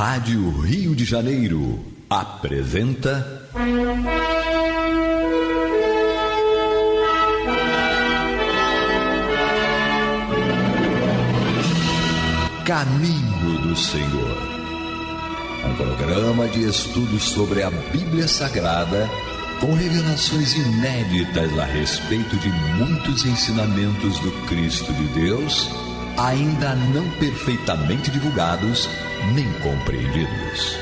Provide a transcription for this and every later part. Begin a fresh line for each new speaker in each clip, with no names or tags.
Rádio Rio de Janeiro apresenta Caminho do Senhor, um programa de estudos sobre a Bíblia Sagrada, com revelações inéditas a respeito de muitos ensinamentos do Cristo de Deus, ainda não perfeitamente divulgados nem compreendidos.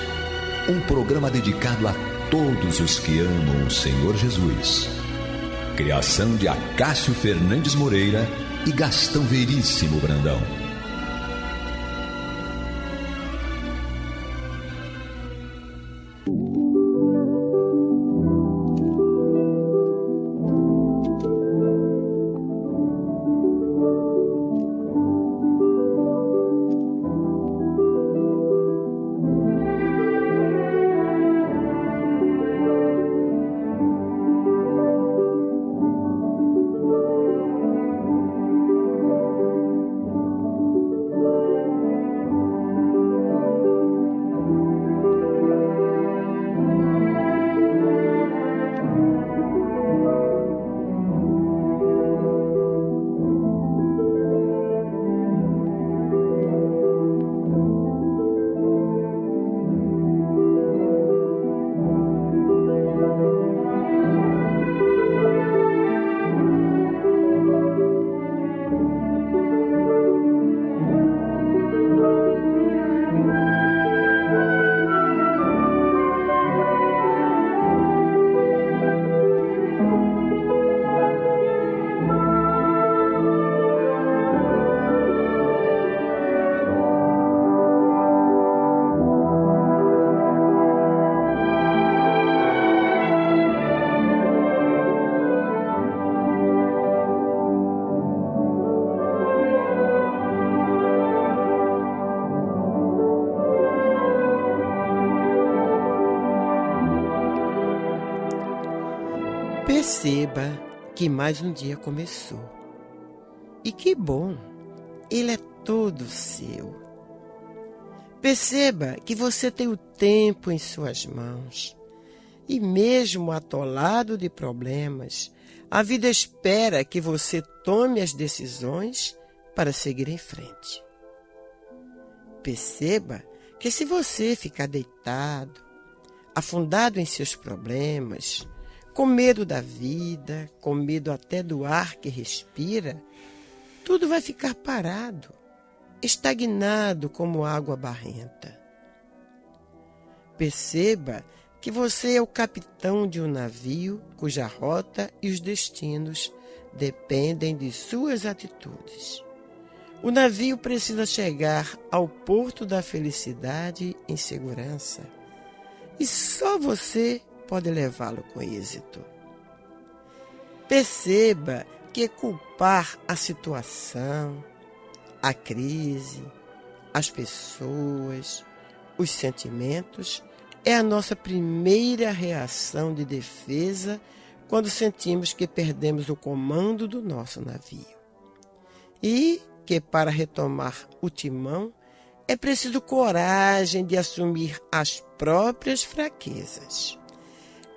Um programa dedicado a todos os que amam o Senhor Jesus. Criação de Acácio Fernandes Moreira e Gastão Veríssimo Brandão.
Perceba que mais um dia começou. E que bom, ele é todo seu. Perceba que você tem o tempo em suas mãos. E mesmo atolado de problemas, a vida espera que você tome as decisões para seguir em frente. Perceba que se você ficar deitado, afundado em seus problemas, com medo da vida, com medo até do ar que respira, tudo vai ficar parado, estagnado como água barrenta. Perceba que você é o capitão de um navio cuja rota e os destinos dependem de suas atitudes. O navio precisa chegar ao porto da felicidade em segurança, e só você pode levá-lo com êxito. Perceba que culpar a situação, a crise, as pessoas, os sentimentos é a nossa primeira reação de defesa quando sentimos que perdemos o comando do nosso navio. E que para retomar o timão é preciso coragem de assumir as próprias fraquezas.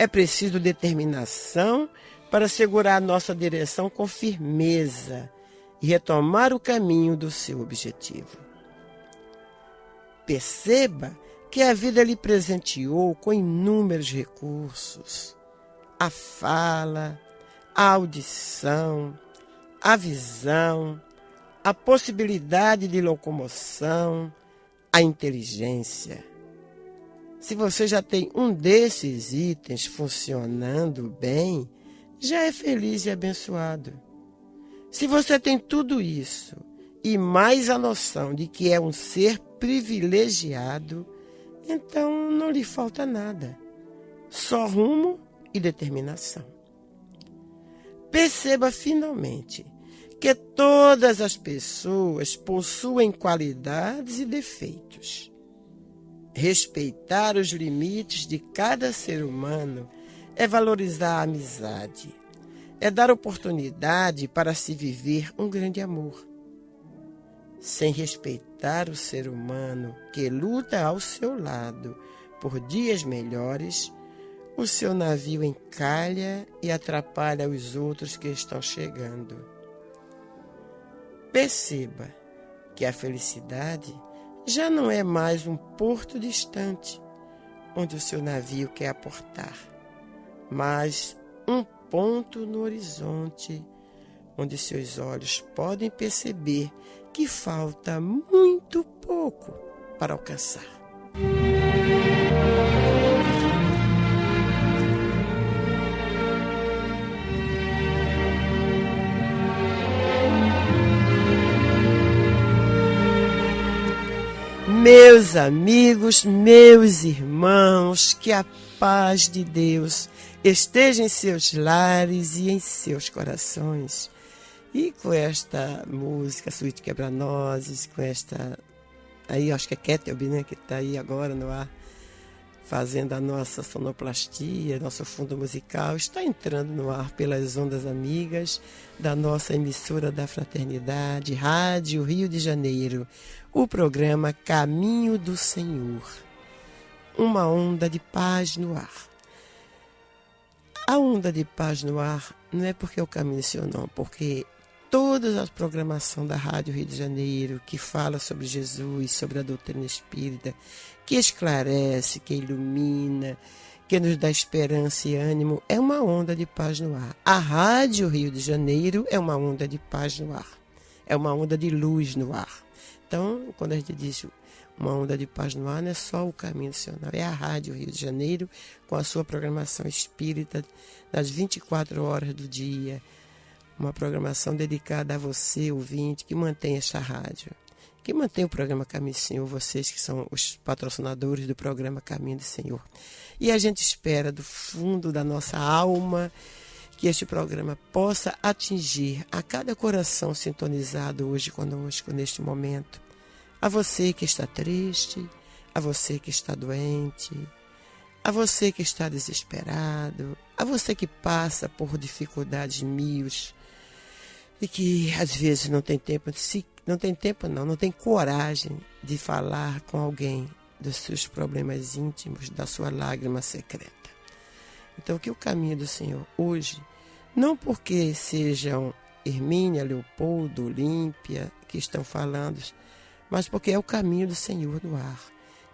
É preciso determinação para segurar nossa direção com firmeza e retomar o caminho do seu objetivo. Perceba que a vida lhe presenteou com inúmeros recursos: a fala, a audição, a visão, a possibilidade de locomoção, a inteligência. Se você já tem um desses itens funcionando bem, já é feliz e abençoado. Se você tem tudo isso e mais a noção de que é um ser privilegiado, então não lhe falta nada, só rumo e determinação. Perceba finalmente que todas as pessoas possuem qualidades e defeitos. Respeitar os limites de cada ser humano é valorizar a amizade, é dar oportunidade para se viver um grande amor. Sem respeitar ajudar o ser humano que luta ao seu lado por dias melhores, o seu navio encalha e atrapalha os outros que estão chegando. Perceba que a felicidade já não é mais um porto distante onde o seu navio quer aportar, mas um ponto no horizonte onde seus olhos podem perceber que falta muito pouco para alcançar. Meus amigos, meus irmãos, que a paz de Deus esteja em seus lares e em seus corações. E com esta música, Suíte Quebra-Nozes, com esta... Aí acho que é Kettleby, né, que está aí agora no ar, fazendo a nossa sonoplastia, nosso fundo musical, está entrando no ar pelas ondas amigas da nossa emissora da Fraternidade, Rádio Rio de Janeiro, o programa Caminho do Senhor. Uma onda de paz no ar. A onda de paz no ar não é porque é o caminho do Senhor, não, porque toda a programação da Rádio Rio de Janeiro, que fala sobre Jesus, sobre a doutrina espírita, que esclarece, que ilumina, que nos dá esperança e ânimo, é uma onda de paz no ar. A Rádio Rio de Janeiro é uma onda de paz no ar. É uma onda de luz no ar. Então, quando a gente diz uma onda de paz no ar, não é só o caminho do Senhor, não. É a Rádio Rio de Janeiro, com a sua programação espírita nas 24 horas do dia. Uma programação dedicada a você, ouvinte, que mantém esta rádio, que mantém o programa Caminho do Senhor, vocês que são os patrocinadores do programa Caminho do Senhor. E a gente espera do fundo da nossa alma que este programa possa atingir a cada coração sintonizado hoje conosco, neste momento. A você que está triste, a você que está doente, a você que está desesperado, a você que passa por dificuldades mil e que às vezes não tem coragem de falar com alguém dos seus problemas íntimos, da sua lágrima secreta. Então, que o caminho do Senhor hoje, não porque sejam Hermínia, Leopoldo, Olímpia que estão falando, mas porque é o caminho do Senhor no ar.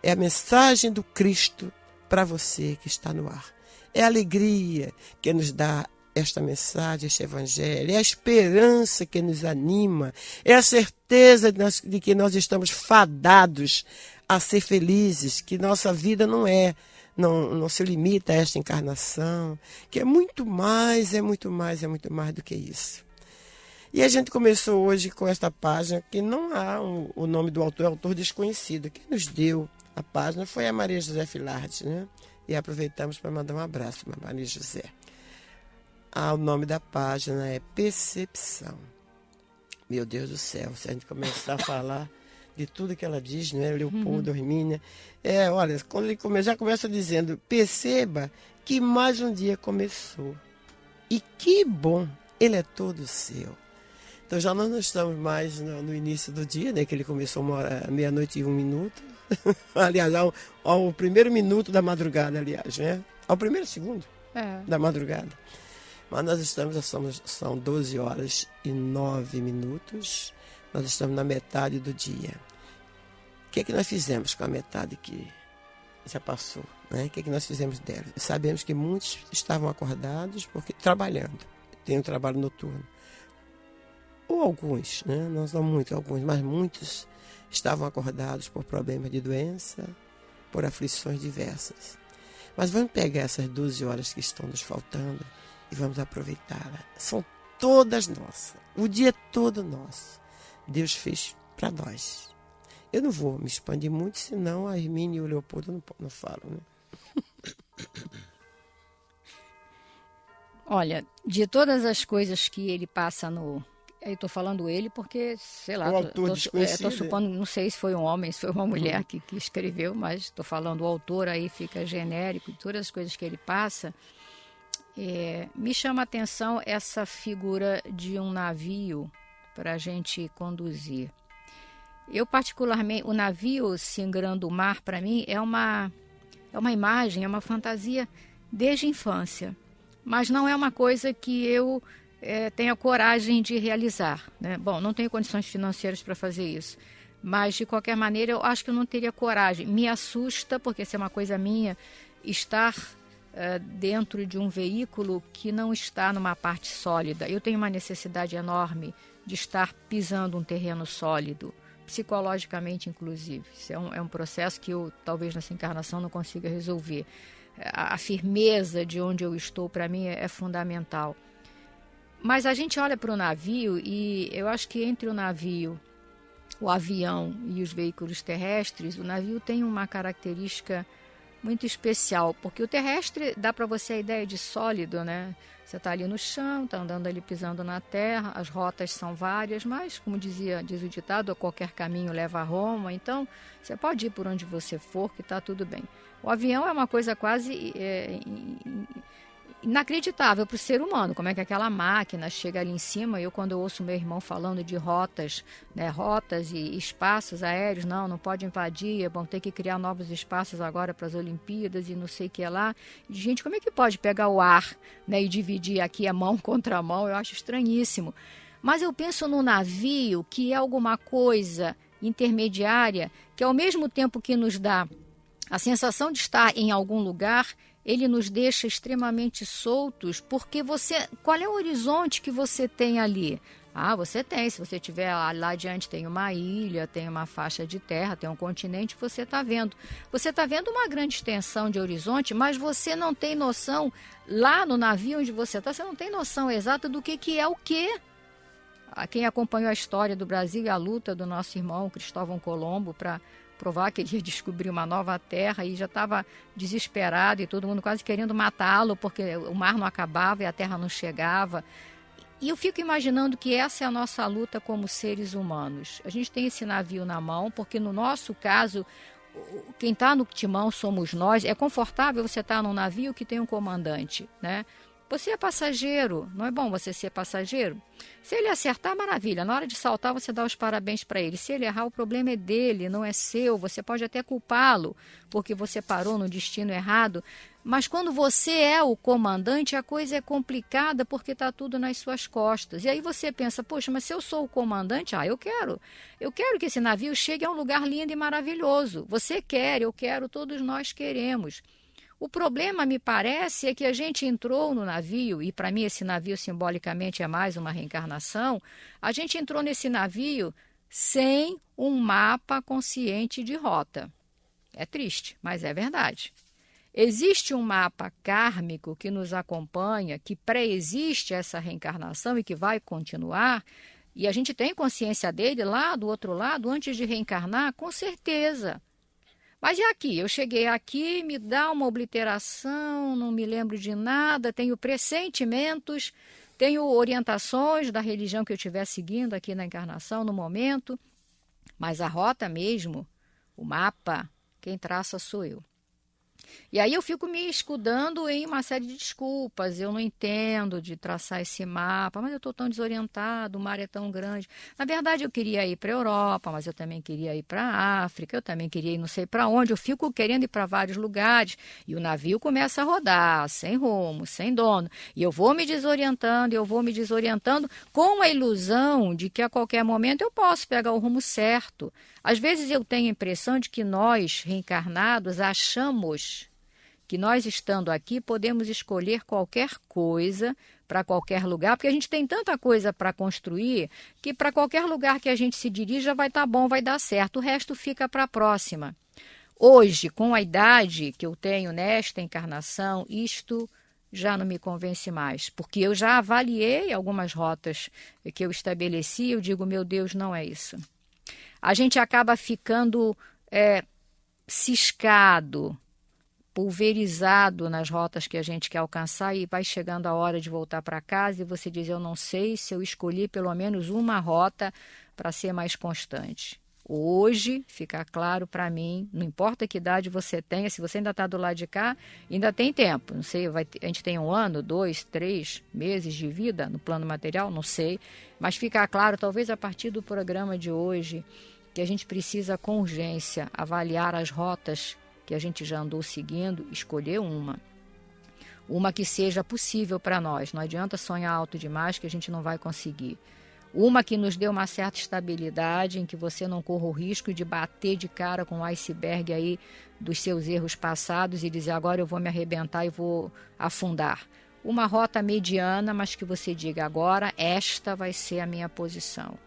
É a mensagem do Cristo para você que está no ar. É a alegria que nos dá esta mensagem, este evangelho. É a esperança que nos anima. É a certeza de que nós estamos fadados a ser felizes, que nossa vida não se limita a esta encarnação, que é muito mais do que isso. E a gente começou hoje com esta página, que não há o nome do autor, é autor desconhecido. Quem nos deu a página foi a Maria José Filardi, né? E aproveitamos para mandar um abraço para Maria José. O nome da página é Percepção. Meu Deus do céu, se a gente começar a falar de tudo que ela diz, né? Leopoldo, Hermínia. Olha, quando ele já começa dizendo, perceba que mais um dia começou. E que bom, ele é todo seu. Então já nós não estamos mais no início do dia, né? Que ele começou meia-noite e 1 minuto. Aliás, ao primeiro minuto da madrugada, aliás, né? Ao primeiro segundo da madrugada. Mas nós são 12 horas e 9 minutos. Nós estamos na metade do dia. O que é que nós fizemos com a metade que já passou? Né? O que é que nós fizemos dela? Sabemos que muitos estavam acordados porque trabalhando. Tem um trabalho noturno. Ou alguns, né? Não são muitos, alguns, mas muitos estavam acordados por problemas de doença, por aflições diversas. Mas vamos pegar essas 12 horas que estão nos faltando e vamos aproveitá-las. São todas nossas. O dia todo nosso. Deus fez para nós. Eu não vou me expandir muito, senão a Hermínia e o Leopoldo não falam, né?
Olha, de todas as coisas que ele passa no... Eu estou falando ele porque, sei lá,
o autor desconhecido.
Estou supondo, não sei se foi um homem, se foi uma mulher que escreveu, mas estou falando o autor, aí fica genérico, todas as coisas que ele passa. Me chama a atenção essa figura de um navio para a gente conduzir. Eu particularmente, o navio singrando o mar, para mim, é uma imagem, é uma fantasia desde a infância. Mas não é uma coisa que eu tenha coragem de realizar, né? Bom, não tenho condições financeiras para fazer isso. Mas, de qualquer maneira, eu acho que eu não teria coragem. Me assusta, porque se é uma coisa minha, estar dentro de um veículo que não está numa parte sólida. Eu tenho uma necessidade enorme de estar pisando um terreno sólido, psicologicamente, inclusive. Isso é um processo que eu, talvez, nessa encarnação não consiga resolver. A firmeza de onde eu estou, para mim, é fundamental. Mas a gente olha para o navio e eu acho que entre o navio, o avião e os veículos terrestres, o navio tem uma característica muito especial, porque o terrestre dá para você a ideia de sólido, né? Você está ali no chão, está andando ali pisando na terra, as rotas são várias, mas, como diz o ditado, a qualquer caminho leva a Roma, então você pode ir por onde você for, que está tudo bem. O avião é uma coisa quase inacreditável para o ser humano, como é que aquela máquina chega ali em cima. Quando eu ouço meu irmão falando de rotas, né, rotas e espaços aéreos, não pode invadir, vão ter que criar novos espaços agora para as Olimpíadas e não sei o que lá. Gente, como é que pode pegar o ar, né, e dividir aqui a mão contra a mão? Eu acho estranhíssimo. Mas eu penso no navio, que é alguma coisa intermediária, que ao mesmo tempo que nos dá a sensação de estar em algum lugar, ele nos deixa extremamente soltos, porque qual é o horizonte que você tem ali? Você tem, se você estiver lá adiante, tem uma ilha, tem uma faixa de terra, tem um continente, você está vendo. Você está vendo uma grande extensão de horizonte, mas você não tem noção, lá no navio onde você está, você não tem noção exata do que é o quê. Quem acompanhou a história do Brasil e a luta do nosso irmão Cristóvão Colombo para provar que ele ia descobrir uma nova terra, e já estava desesperado e todo mundo quase querendo matá-lo porque o mar não acabava e a terra não chegava. E eu fico imaginando que essa é a nossa luta como seres humanos. A gente tem esse navio na mão, porque no nosso caso, quem está no timão somos nós. É confortável você estar num navio que tem um comandante, né? Você é passageiro, não é bom você ser passageiro? Se ele acertar, maravilha. Na hora de saltar, você dá os parabéns para ele. Se ele errar, o problema é dele, não é seu. Você pode até culpá-lo, porque você parou no destino errado. Mas quando você é o comandante, a coisa é complicada, porque está tudo nas suas costas. E aí você pensa, poxa, mas se eu sou o comandante, eu quero. Eu quero que esse navio chegue a um lugar lindo e maravilhoso. Você quer, eu quero, todos nós queremos. O problema, me parece, é que a gente entrou no navio, e para mim esse navio simbolicamente é mais uma reencarnação, a gente entrou nesse navio sem um mapa consciente de rota. É triste, mas é verdade. Existe um mapa kármico que nos acompanha, que pré-existe essa reencarnação e que vai continuar, e a gente tem consciência dele lá do outro lado, antes de reencarnar, com certeza. Mas e aqui? Eu cheguei aqui, me dá uma obliteração, não me lembro de nada, tenho pressentimentos, tenho orientações da religião que eu estiver seguindo aqui na encarnação no momento, mas a rota mesmo, o mapa, quem traça sou eu. E aí eu fico me escudando em uma série de desculpas. Eu não entendo de traçar esse mapa, mas eu estou tão desorientado, o mar é tão grande. Na verdade, eu queria ir para a Europa, mas eu também queria ir para a África, eu também queria ir não sei para onde. Eu fico querendo ir para vários lugares e o navio começa a rodar, sem rumo, sem dono. E eu vou me desorientando com a ilusão de que a qualquer momento eu posso pegar o rumo certo. Às vezes eu tenho a impressão de que nós, reencarnados, achamos que nós, estando aqui, podemos escolher qualquer coisa para qualquer lugar, porque a gente tem tanta coisa para construir que para qualquer lugar que a gente se dirija vai estar bom, vai dar certo, o resto fica para a próxima. Hoje, com a idade que eu tenho nesta encarnação, isto já não me convence mais, porque eu já avaliei algumas rotas que eu estabeleci, eu digo, meu Deus, não é isso. A gente acaba ficando ciscado, pulverizado nas rotas que a gente quer alcançar, e vai chegando a hora de voltar para casa e você diz, eu não sei se eu escolhi pelo menos uma rota para ser mais constante. Hoje, fica claro para mim, não importa que idade você tenha, se você ainda está do lado de cá, ainda tem tempo. Não sei, a gente tem 1 ano, 2, 3 meses de vida no plano material, não sei. Mas fica claro, talvez a partir do programa de hoje, que a gente precisa com urgência avaliar as rotas que a gente já andou seguindo, escolher uma que seja possível para nós. Não adianta sonhar alto demais que a gente não vai conseguir. Uma que nos dê uma certa estabilidade, em que você não corra o risco de bater de cara com o iceberg aí dos seus erros passados e dizer agora eu vou me arrebentar e vou afundar. Uma rota mediana, mas que você diga agora esta vai ser a minha posição.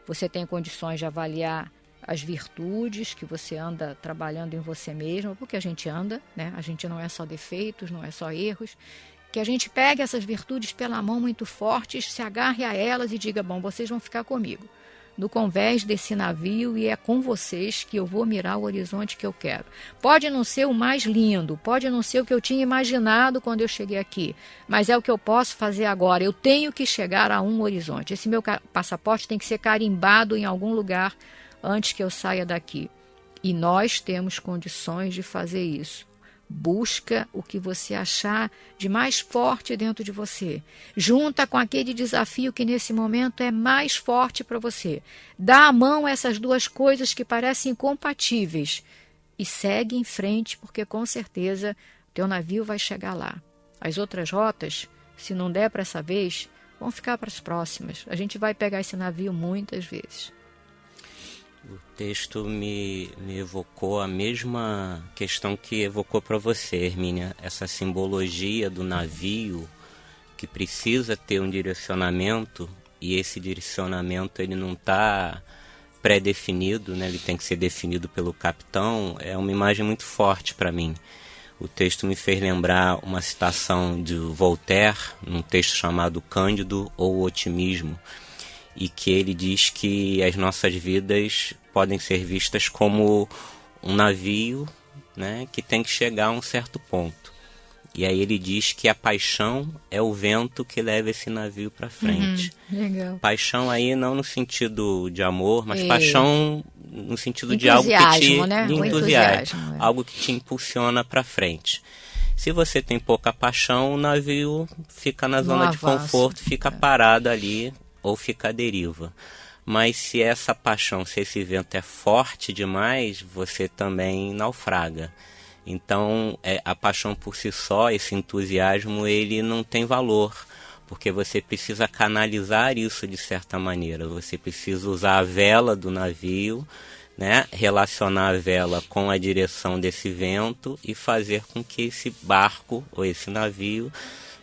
Você tem condições de avaliar as virtudes que você anda trabalhando em você mesmo, porque a gente anda, né? A gente não é só defeitos, não é só erros. Que a gente pegue essas virtudes pela mão muito fortes, se agarre a elas e diga, bom, vocês vão ficar comigo no convés desse navio e é com vocês que eu vou mirar o horizonte que eu quero. Pode não ser o mais lindo, pode não ser o que eu tinha imaginado quando eu cheguei aqui, mas é o que eu posso fazer agora. Eu tenho que chegar a um horizonte. Esse meu passaporte tem que ser carimbado em algum lugar antes que eu saia daqui. E nós temos condições de fazer isso. Busca o que você achar de mais forte dentro de você. Junta com aquele desafio que nesse momento é mais forte para você. Dá a mão a essas duas coisas que parecem incompatíveis e segue em frente, porque com certeza teu navio vai chegar lá. As outras rotas, se não der para essa vez, vão ficar para as próximas. A gente vai pegar esse navio muitas vezes.
O texto me evocou a mesma questão que evocou para você, Hermínia. Essa simbologia do navio que precisa ter um direcionamento, e esse direcionamento ele não está pré-definido, né? Ele tem que ser definido pelo capitão. É uma imagem muito forte para mim. O texto me fez lembrar uma citação de Voltaire, num texto chamado Cândido ou Otimismo, e que ele diz que as nossas vidas podem ser vistas como um navio, né, que tem que chegar a um certo ponto. E aí ele diz que a paixão é o vento que leva esse navio para frente.
Legal.
Paixão aí não no sentido de amor, mas paixão no sentido de algo
entusiasmo,
que te...
né?
de entusiasmo, algo que te impulsiona para frente. Se você tem pouca paixão, o navio fica na zona de conforto, fica parado ali, ou fica à deriva. Mas se essa paixão, se esse vento é forte demais, você também naufraga. Então, a paixão por si só, esse entusiasmo, ele não tem valor, porque você precisa canalizar isso de certa maneira. Você precisa usar a vela do navio, né, relacionar a vela com a direção desse vento e fazer com que esse barco ou esse navio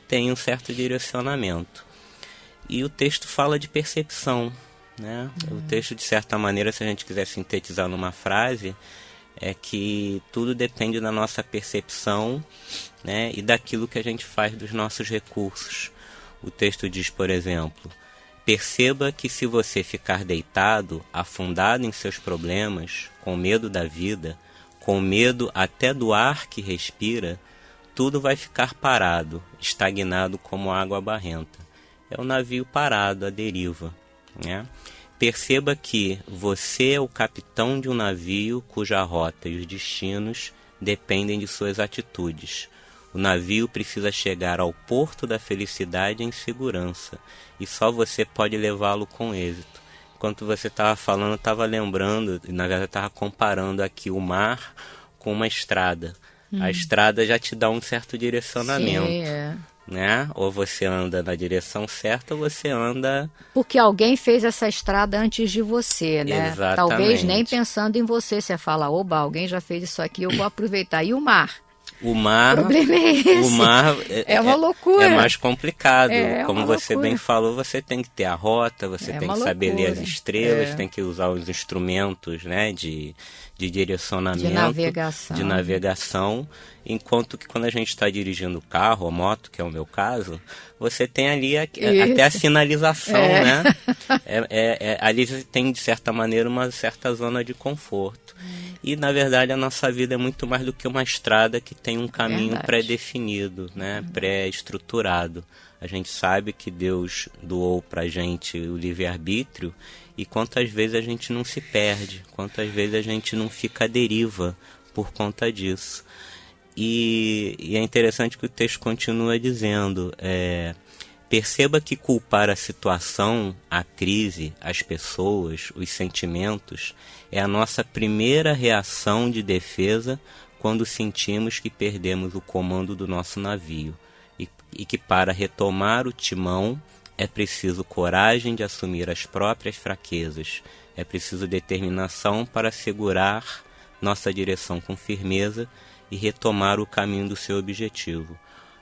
tenha um certo direcionamento. E o texto fala de percepção, né? O texto, de certa maneira, se a gente quiser sintetizar numa frase, é que tudo depende da nossa percepção, né? E daquilo que a gente faz dos nossos recursos. O texto diz, por exemplo, perceba que se você ficar deitado, afundado em seus problemas, com medo da vida, com medo até do ar que respira, tudo vai ficar parado, estagnado como água barrenta. É um navio parado, à deriva, né? Perceba que você é o capitão de um navio cuja rota e os destinos dependem de suas atitudes. O navio precisa chegar ao porto da felicidade em segurança, e só você pode levá-lo com êxito. Enquanto você estava falando, eu estava lembrando, na verdade eu estava comparando aqui o mar com uma estrada. A estrada já te dá um certo direcionamento. Sim, né? Ou você anda na direção certa ou você anda...
Porque alguém fez essa estrada antes de você, né?
Exatamente.
Talvez nem pensando em você. Você fala, oba, alguém já fez isso aqui, eu vou aproveitar. E o mar?
O mar,
o problema é esse.
O mar
é uma loucura.
É mais complicado. Como você
loucura.
bem falou, você tem que ter a rota, você tem que saber ler as estrelas, tem que usar os instrumentos, né, de direcionamento, de navegação. Enquanto que quando a gente está dirigindo o carro, a moto, que é o meu caso, você tem ali até a sinalização, né? Ali você tem, de certa maneira, uma certa zona de conforto. E, na verdade, a nossa vida é muito mais do que uma estrada que tem um caminho pré-definido, né? Pré-estruturado. A gente sabe que Deus doou para a gente o livre-arbítrio, e quantas vezes a gente não se perde, quantas vezes a gente não fica à deriva por conta disso. E é interessante que o texto continua dizendo, Perceba que culpar a situação, a crise, as pessoas, os sentimentos, é a nossa primeira reação de defesa quando sentimos que perdemos o comando do nosso navio e que para retomar o timão é preciso coragem de assumir as próprias fraquezas, é preciso determinação para segurar nossa direção com firmeza e retomar o caminho do seu objetivo.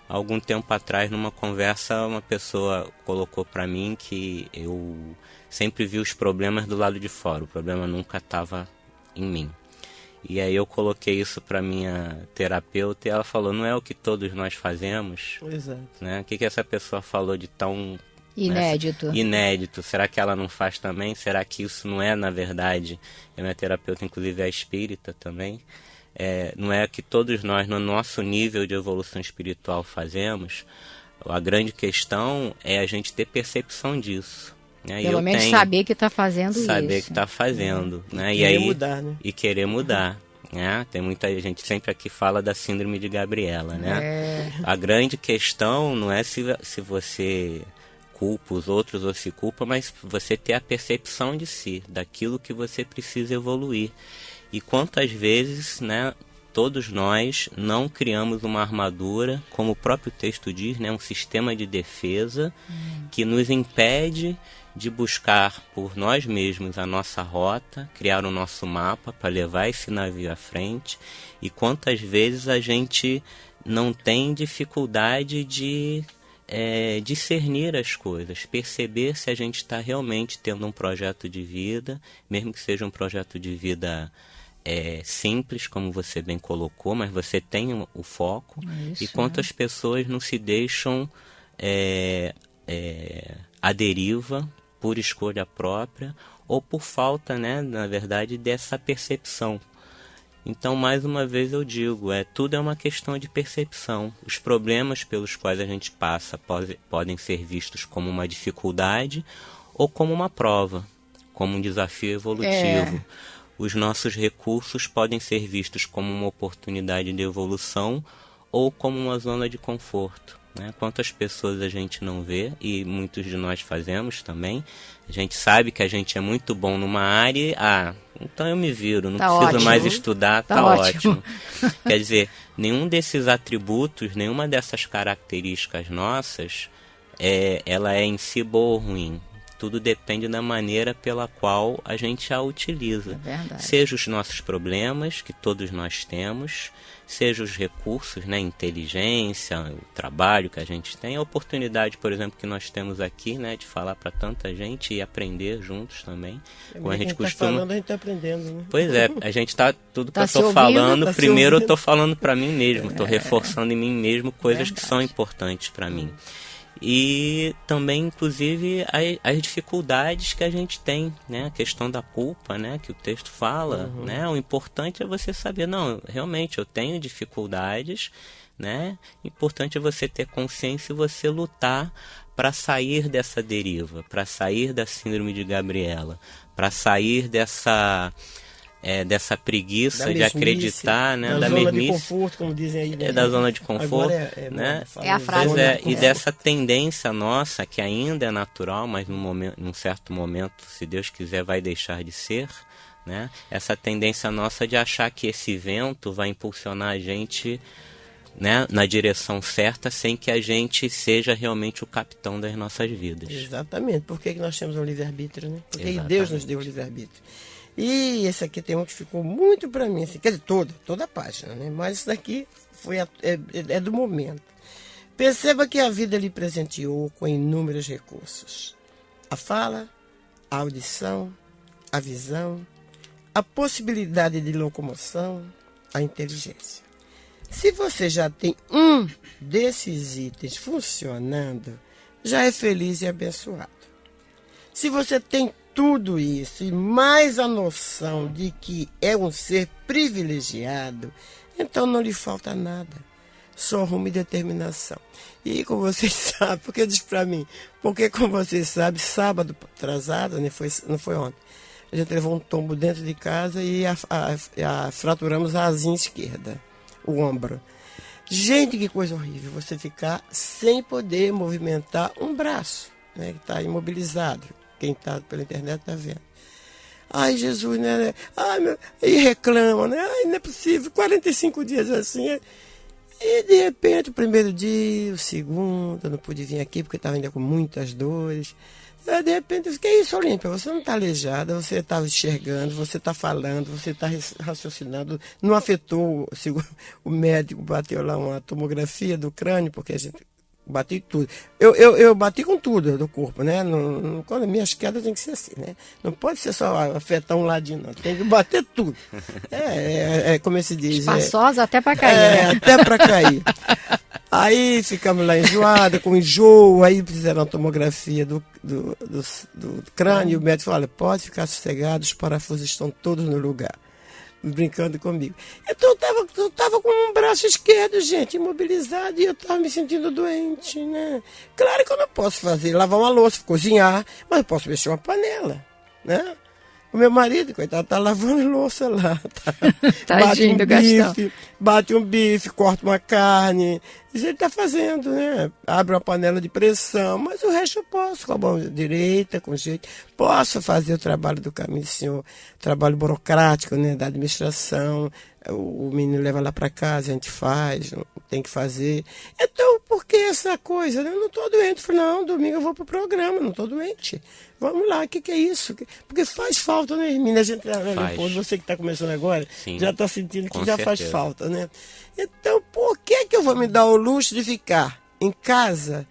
Algum tempo atrás, numa conversa, uma pessoa colocou para mim que eu sempre vi os problemas do lado de fora, o problema nunca estava em mim. E aí eu coloquei isso para minha terapeuta e ela falou, não é o que todos nós fazemos?
Exato.
Né? O que essa pessoa falou de tão...
Inédito.
Inédito. Será que ela não faz também? Será que isso não é, na verdade... A minha terapeuta, inclusive, é espírita também. Não é que todos nós, no nosso nível de evolução espiritual, fazemos. A grande questão é a gente ter percepção disso. Né?
Pelo menos saber que está fazendo isso.
Saber que está fazendo. Né?
E querer mudar, né?
E querer mudar. Né? Tem muita gente sempre aqui fala da síndrome de Gabriela. Né? A grande questão não é se você culpa os outros ou se culpa, mas você ter a percepção de si, daquilo que você precisa evoluir. E quantas vezes, né, todos nós não criamos uma armadura, como o próprio texto diz, né, um sistema de defesa que nos impede de buscar por nós mesmos a nossa rota, criar o nosso mapa para levar esse navio à frente. E quantas vezes a gente não tem dificuldade de discernir as coisas, perceber se a gente está realmente tendo um projeto de vida, mesmo que seja um projeto de vida simples, como você bem colocou, mas você tem o foco. Isso, e quantas pessoas não se deixam à deriva por escolha própria ou por falta, né, na verdade, dessa percepção. Então, mais uma vez eu digo, tudo é uma questão de percepção. Os problemas pelos quais a gente passa podem ser vistos como uma dificuldade ou como uma prova, como um desafio evolutivo. Os nossos recursos podem ser vistos como uma oportunidade de evolução ou como uma zona de conforto. Né? Quantas pessoas a gente não vê, e muitos de nós fazemos também, a gente sabe que a gente é muito bom numa área, então eu me viro, não preciso
ótimo.
Mais estudar, tá ótimo. Quer dizer, nenhum desses atributos, nenhuma dessas características nossas, ela é em si boa ou ruim. Tudo depende da maneira pela qual a gente a utiliza. Seja os nossos problemas, que todos nós temos, seja os recursos, né, inteligência, o trabalho que a gente tem, a oportunidade, por exemplo, que nós temos aqui, né, de falar para tanta gente e aprender juntos também. Como a gente costuma...
falando, a gente está aprendendo, né?
Pois é, a gente está, tudo que eu estou falando, primeiro eu estou falando para mim mesmo, estou reforçando em mim mesmo coisas que são importantes para mim. E também, inclusive, as dificuldades que a gente tem, né? A questão da culpa, né? Que o texto fala, né? O importante é você saber, não, realmente eu tenho dificuldades, né? O importante é você ter consciência e você lutar para sair dessa deriva, para sair da síndrome de Gabriela, para sair dessa preguiça de acreditar, né? Da
zona
mesmice,
de conforto, como dizem aí. Né?
Da zona de conforto, né?
A frase.
E dessa tendência nossa, que ainda é natural, mas num certo momento, se Deus quiser, vai deixar de ser, né? Essa tendência nossa de achar que esse vento vai impulsionar a gente, né, na direção certa, sem que a gente seja realmente o capitão das nossas vidas.
Exatamente. Por que nós temos o livre-arbítrio, né? Porque Deus nos deu o livre-arbítrio. E esse aqui tem um que ficou muito para mim, assim, quer dizer, toda a página, né? Mas isso daqui é do momento. Perceba que a vida lhe presenteou com inúmeros recursos. A fala, a audição, a visão, a possibilidade de locomoção, a inteligência. Se você já tem um desses itens funcionando, já é feliz e abençoado. Se você tem tudo isso e mais a noção de que é um ser privilegiado, então não lhe falta nada, só rumo e determinação. E como vocês sabem, porque diz para mim, porque como vocês sabem, sábado atrasado, né, não foi ontem, a gente levou um tombo dentro de casa e fraturamos a asinha esquerda, o ombro. Gente, que coisa horrível você ficar sem poder movimentar um braço, né, que está imobilizado. Quem está pela internet está vendo. Ai, Jesus, né? Ai, e reclama, né? Ai, não é possível, 45 dias assim. E de repente, o primeiro dia, o segundo, eu não pude vir aqui porque estava ainda com muitas dores. Aí, de repente, eu fiquei, isso, Olímpia, você não está aleijada, você estava enxergando, você está falando, você está raciocinando. Não afetou, o médico bateu lá uma tomografia do crânio, porque a gente bati tudo. Eu bati com tudo do corpo, né? Quando minhas quedas tem que ser assim, né? Não pode ser só afetar um ladinho, não. Tem que bater tudo. Como se diz.
Espaçosa até para cair.
Né? Até para cair. Aí ficamos lá enjoada, com enjoo, aí fizeram a tomografia do crânio, e o médico falou, olha, pode ficar sossegado, os parafusos estão todos no lugar. Brincando comigo. Então eu tava com um braço esquerdo, gente, imobilizado, e eu tava me sentindo doente, né? Claro que eu não posso lavar uma louça, cozinhar, mas eu posso mexer uma panela, né? O meu marido, coitado, tá lavando louça lá.
Tadinho do Gastão.
Bate um bife, corta uma carne. Isso ele tá fazendo, né? Abre uma panela de pressão, mas o resto eu posso, com a mão direita, com jeito. Posso fazer o trabalho do caminho do Senhor, trabalho burocrático, né? Da administração. O menino leva lá para casa, a gente faz, tem que fazer. Então, por que essa coisa? Eu não estou doente. Eu falei, não, domingo eu vou pro programa, não estou doente. Vamos lá, o que é isso? Porque faz falta, né, Hermínia? A gente, você que está começando agora, sim, já está sentindo que já faz falta, né? Então, por que eu vou me dar o luxo de ficar em casa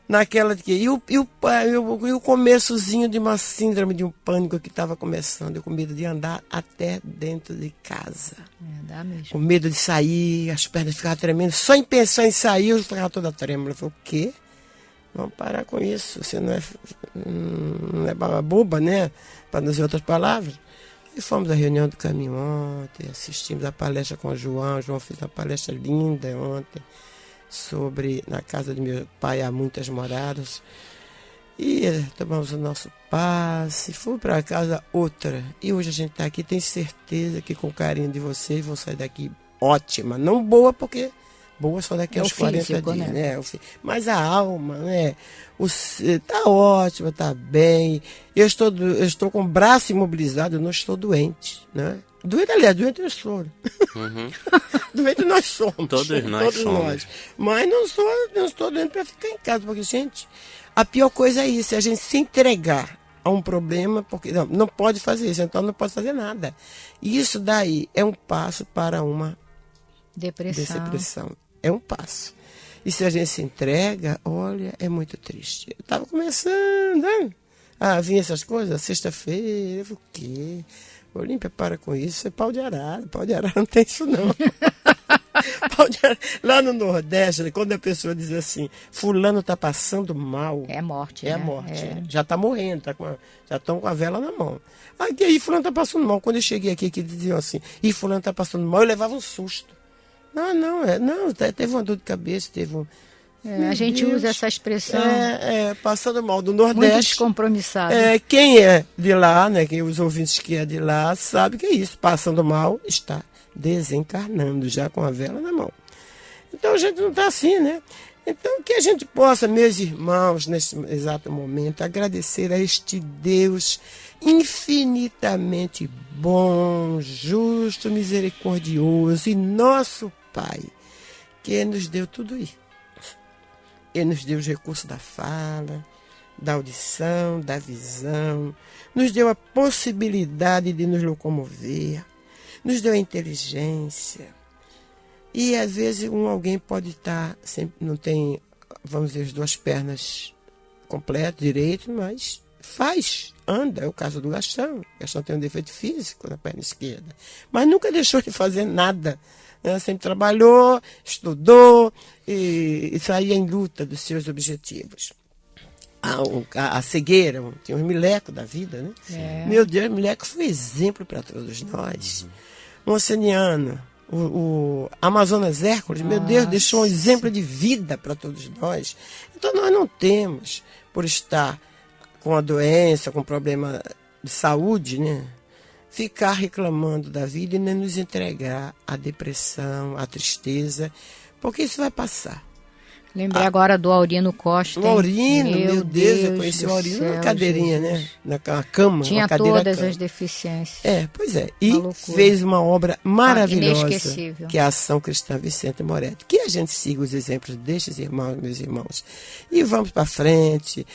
naquela de que... E o começozinho de uma síndrome, de um pânico que estava começando, eu com medo de andar até dentro de casa.
Dá mesmo.
Com medo de sair, as pernas ficavam tremendo. Só em pensar em sair, eu ficava toda trêmula. Eu falei, o quê? Vamos parar com isso. Você não é boba, né? Para não dizer outras palavras. E fomos à reunião do caminho ontem, assistimos a palestra com o João. O João fez uma palestra linda ontem sobre, na casa de meu pai há muitas moradas. E tomamos o nosso passe, fui para casa outra. E hoje a gente está aqui, tenho certeza que com o carinho de vocês vou sair daqui ótima. Não boa, porque boa só daqui aos 40 dias, né? Mas a alma, né? Tá ótima, tá bem. Eu estou com o braço imobilizado, eu não estou doente, né? Doente eu sou.
Uhum.
Doente nós somos.
Todos nós.
Mas não estou doente para ficar em casa, porque, gente, a pior coisa é isso, é a gente se entregar a um problema, porque não pode fazer isso, então não pode fazer nada. E isso daí é um passo para uma depressão. É um passo. E se a gente se entrega, olha, é muito triste. Eu estava começando, né? Vinha essas coisas, sexta-feira, eu falei, o quê? Olímpia, para com isso, é pau de arara não tem isso não. Lá no Nordeste, quando a pessoa diz assim, fulano está passando mal.
É morte,
né? Morte. Já está morrendo, já estão com a vela na mão. Aí fulano está passando mal. Quando eu cheguei aqui, que diziam assim, fulano está passando mal, eu levava um susto. Teve uma dor de cabeça, teve um...
a gente usa essa expressão.
Passando mal do Nordeste.
Muito descompromissado.
Quem é de lá, né? Os ouvintes que é de lá, sabe que é isso. Passando mal, está desencarnando, já com a vela na mão. Então a gente não está assim, né? Então que a gente possa, meus irmãos, nesse exato momento, agradecer a este Deus infinitamente bom, justo, misericordioso e nosso Pai, que nos deu tudo isso. Ele nos deu os recursos da fala, da audição, da visão, nos deu a possibilidade de nos locomover, nos deu a inteligência. E às vezes alguém pode estar, não tem, vamos dizer, as duas pernas completas, direito, mas anda, é o caso do Gastão. O Gastão tem um defeito físico na perna esquerda, mas nunca deixou de fazer nada. Sempre trabalhou, estudou e saía em luta dos seus objetivos. A cegueira, tinha um Mileco da vida, né? Meu Deus, Mileco foi exemplo para todos nós. Um oceaniano, o Amazonas Hércules, meu Deus, deixou um exemplo de vida para todos nós. Então nós não temos, por estar com a doença, com problema de saúde, né? ficar reclamando da vida e nem nos entregar à depressão, à tristeza, porque isso vai passar.
Lembrei agora do Aurino Costa.
O Aurino, meu Deus, eu conheci o Aurino na cadeirinha, Jesus. Né? Na cama.
Tinha todas as deficiências.
Pois é. E fez uma obra maravilhosa, que é a Ação Cristã Vicente Moretti. Que a gente siga os exemplos destes irmãos, meus irmãos. E vamos para frente,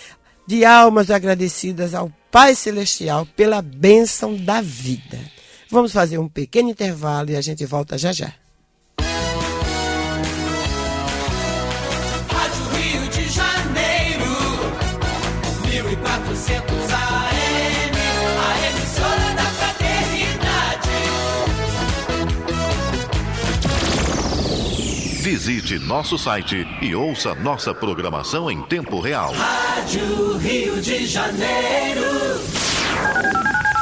de almas agradecidas ao Pai Celestial pela bênção da vida. Vamos fazer um pequeno intervalo e a gente volta já já.
A emissora da fraternidade.
Visite nosso site e ouça nossa programação em tempo real.
Rádio Rio de Janeiro,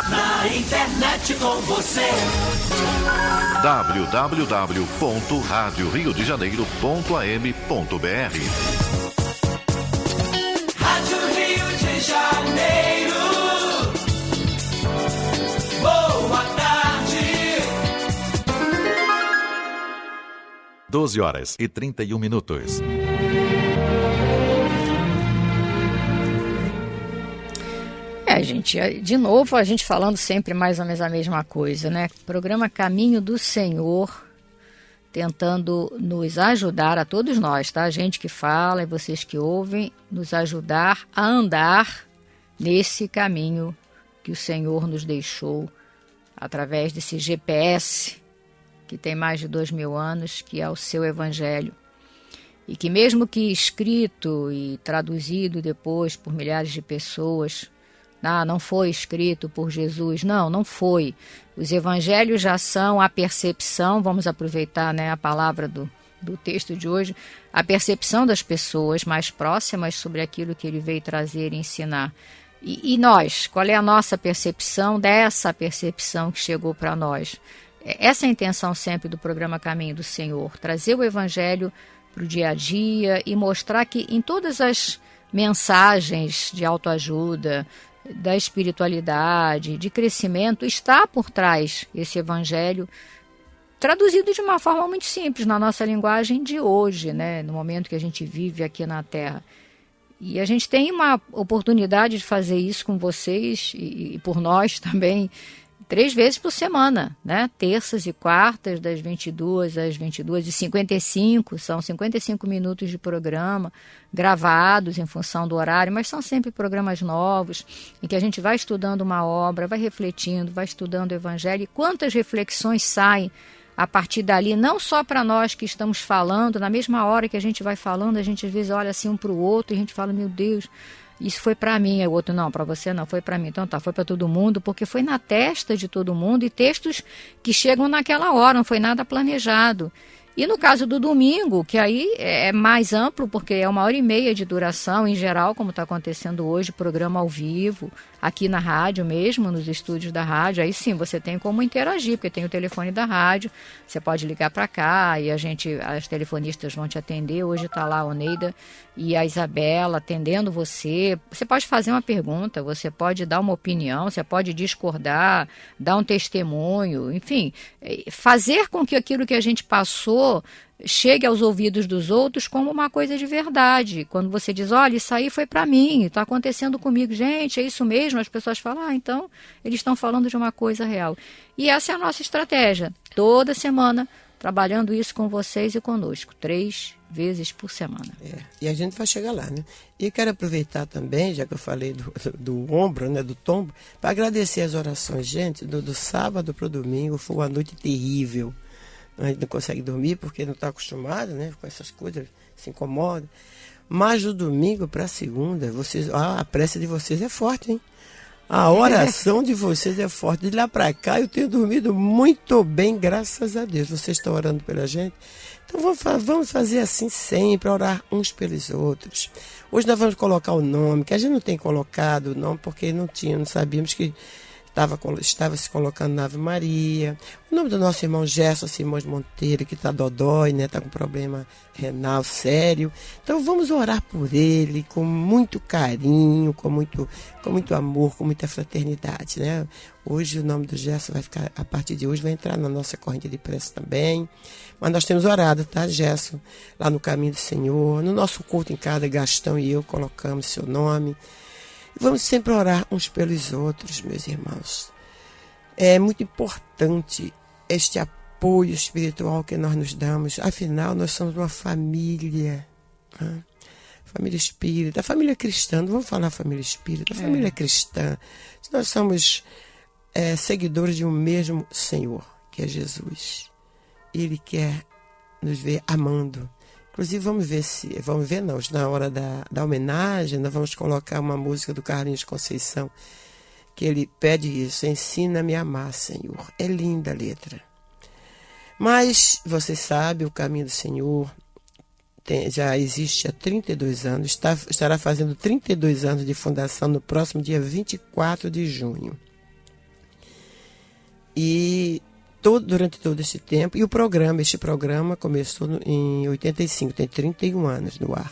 na internet com você.
www.radioriodejaneiro.am.br
Janeiro, boa tarde.
12h31.
Gente, de novo a gente falando sempre mais ou menos a mesma coisa, né? Programa Caminho do Senhor, tentando nos ajudar, a todos nós, tá? A gente que fala e vocês que ouvem, nos ajudar a andar nesse caminho que o Senhor nos deixou através desse GPS que tem mais de 2000 anos, que é o seu Evangelho. E que mesmo que escrito e traduzido depois por milhares de pessoas, não foi escrito por Jesus, não foi. Os evangelhos já são a percepção, vamos aproveitar, né, a palavra do texto de hoje, a percepção das pessoas mais próximas sobre aquilo que ele veio trazer e ensinar. E nós, qual é a nossa percepção dessa percepção que chegou para nós? Essa é a intenção sempre do programa Caminho do Senhor, trazer o evangelho para o dia a dia e mostrar que em todas as mensagens de autoajuda, da espiritualidade, de crescimento, está por trás esse evangelho traduzido de uma forma muito simples na nossa linguagem de hoje, né? No momento que a gente vive aqui na Terra. E a gente tem uma oportunidade de fazer isso com vocês e por nós também 3 vezes por semana, né? Terças e quartas, das 22 às 22h55, são 55 minutos de programa, gravados em função do horário, mas são sempre programas novos, em que a gente vai estudando uma obra, vai refletindo, vai estudando o Evangelho, e quantas reflexões saem a partir dali, não só para nós que estamos falando, na mesma hora que a gente vai falando, a gente às vezes olha assim um para o outro e a gente fala, meu Deus, isso foi para mim, aí o outro, não, para você não, foi para mim. Então tá, foi para todo mundo, porque foi na testa de todo mundo e textos que chegam naquela hora, não foi nada planejado. E no caso do domingo, que aí é mais amplo, porque é 1h30 de duração, em geral, como está acontecendo hoje, programa ao vivo, aqui na rádio mesmo, nos estúdios da rádio, aí sim, você tem como interagir, porque tem o telefone da rádio, você pode ligar para cá e as telefonistas vão te atender. Hoje está lá a Oneida e a Isabela atendendo você. Você pode fazer uma pergunta, você pode dar uma opinião, você pode discordar, dar um testemunho, enfim, fazer com que aquilo que a gente passou chegue aos ouvidos dos outros como uma coisa de verdade. Quando você diz, olha, isso aí foi para mim, está acontecendo comigo. Gente, é isso mesmo? As pessoas falam, então eles estão falando de uma coisa real. E essa é a nossa estratégia. Toda semana, trabalhando isso com vocês e conosco. 3 vezes por semana.
E a gente vai chegar lá, né? E quero aproveitar também, já que eu falei do ombro, né, do tombo, para agradecer as orações. Gente, do sábado para o domingo foi uma noite terrível. A gente não consegue dormir porque não está acostumado, né, com essas coisas, se incomoda. Mas do domingo para a segunda, a prece de vocês é forte, hein? A oração de vocês é forte. De lá para cá eu tenho dormido muito bem, graças a Deus. Vocês estão orando pela gente. Então vamos fazer assim sempre, orar uns pelos outros. Hoje nós vamos colocar o nome, que a gente não tem colocado o nome porque não sabíamos que estava se colocando na Ave Maria. O nome do nosso irmão Gerson Simões Monteiro, que está dodói, né? Está com problema renal sério. Então vamos orar por ele com muito carinho, com muito amor, com muita fraternidade, né? Hoje o nome do Gerson vai ficar, a partir de hoje, vai entrar na nossa corrente de prece também. Mas nós temos orado, tá, Gerson? Lá no Caminho do Senhor. No nosso culto em casa, Gastão e eu colocamos seu nome. Vamos sempre orar uns pelos outros, meus irmãos. É muito importante este apoio espiritual que nós nos damos. Afinal, nós somos uma família. Né? Família espírita, família cristã. Não vamos falar família espírita, família cristã. Nós somos seguidores de um mesmo Senhor, que é Jesus. Ele quer nos ver amando. Inclusive, na hora da homenagem, nós vamos colocar uma música do Carlinhos Conceição, que ele pede isso: ensina-me a amar, Senhor. É linda a letra. Mas, você sabe, o Caminho do Senhor já existe há 32 anos, estará fazendo 32 anos de fundação no próximo dia 24 de junho. E durante todo esse tempo, e este programa começou em 85, tem 31 anos no ar.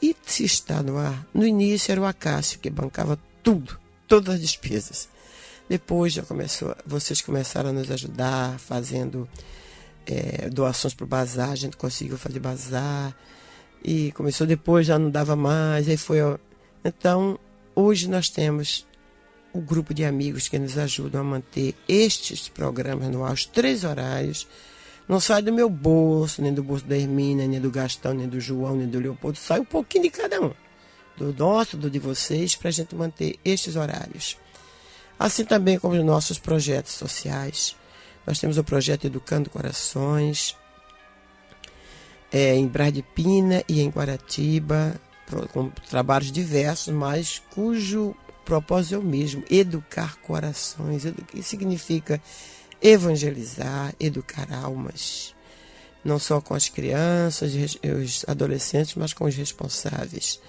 E se está no ar, no início era o Acácio que bancava tudo, todas as despesas. Depois vocês começaram a nos ajudar, fazendo doações para o bazar, a gente conseguiu fazer bazar, e começou depois, já não dava mais, aí foi. Então, hoje nós temos o grupo de amigos que nos ajudam a manter estes programas no ar, os 3 horários. Não sai do meu bolso, nem do bolso da Hermínia, nem do Gastão, nem do João, nem do Leopoldo. Sai um pouquinho de cada um. Do nosso, do de vocês, para a gente manter estes horários. Assim também como os nossos projetos sociais. Nós temos o projeto Educando Corações, em Bradipina e em Guaratiba, com trabalhos diversos, mas cujo propósito é o mesmo: educar corações. Que significa evangelizar, educar almas, não só com as crianças e os adolescentes, mas com os responsáveis.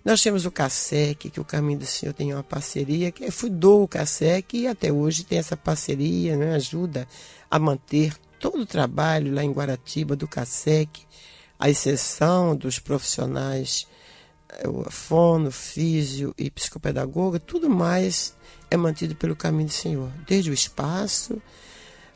Nós temos o CASEC, que o Caminho do Senhor tem uma parceria, que fundou o CASEC e até hoje tem essa parceria, né? Ajuda a manter todo o trabalho lá em Guaratiba do CASEC, à exceção dos profissionais, o fono, físio e psicopedagoga. Tudo mais é mantido pelo Caminho do Senhor, desde o espaço.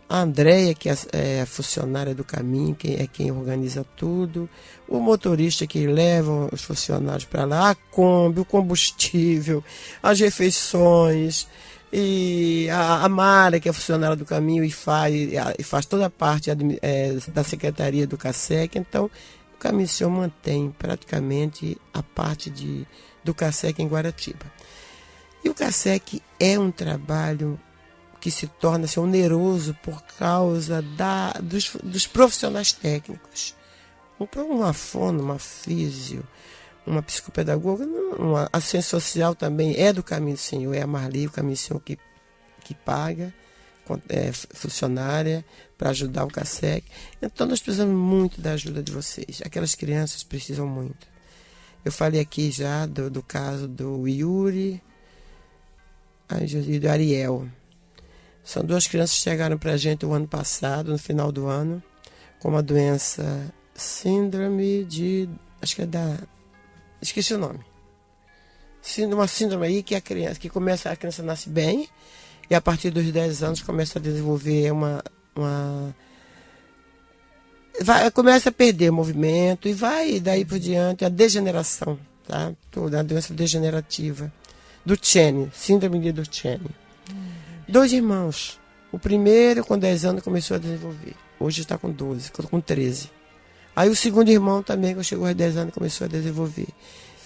A Andréia, que é a funcionária do Caminho, quem organiza tudo. O motorista que leva os funcionários para lá, a Kombi, o combustível, as refeições. E a Mara, que é funcionária do Caminho e faz toda a parte da secretaria do CASEC. Então, o Caminho do Senhor mantém praticamente a parte do CASEC em Guaratiba. E o CASEC é um trabalho que se torna oneroso por causa dos profissionais técnicos. Uma fono, uma físio, uma psicopedagoga, uma assistência social também é do Caminho do Senhor, é a Marli, o Caminho do Senhor que paga, funcionária, para ajudar o CASEC. Então nós precisamos muito da ajuda de vocês. Aquelas crianças precisam muito. Eu falei aqui já do caso do Yuri e do Ariel. São 2 crianças que chegaram para a gente o ano passado, no final do ano, com uma doença, síndrome de... esqueci o nome. Uma síndrome aí que a criança nasce bem e a partir dos 10 anos começa a desenvolver começa a perder o movimento e vai daí por diante a degeneração, tá? Toda a doença degenerativa do Duchenne, síndrome de Duchenne. 2 irmãos. O primeiro, com 10 anos, começou a desenvolver. Hoje está com 12, com 13. Aí o segundo irmão também, que chegou aos 10 anos, começou a desenvolver.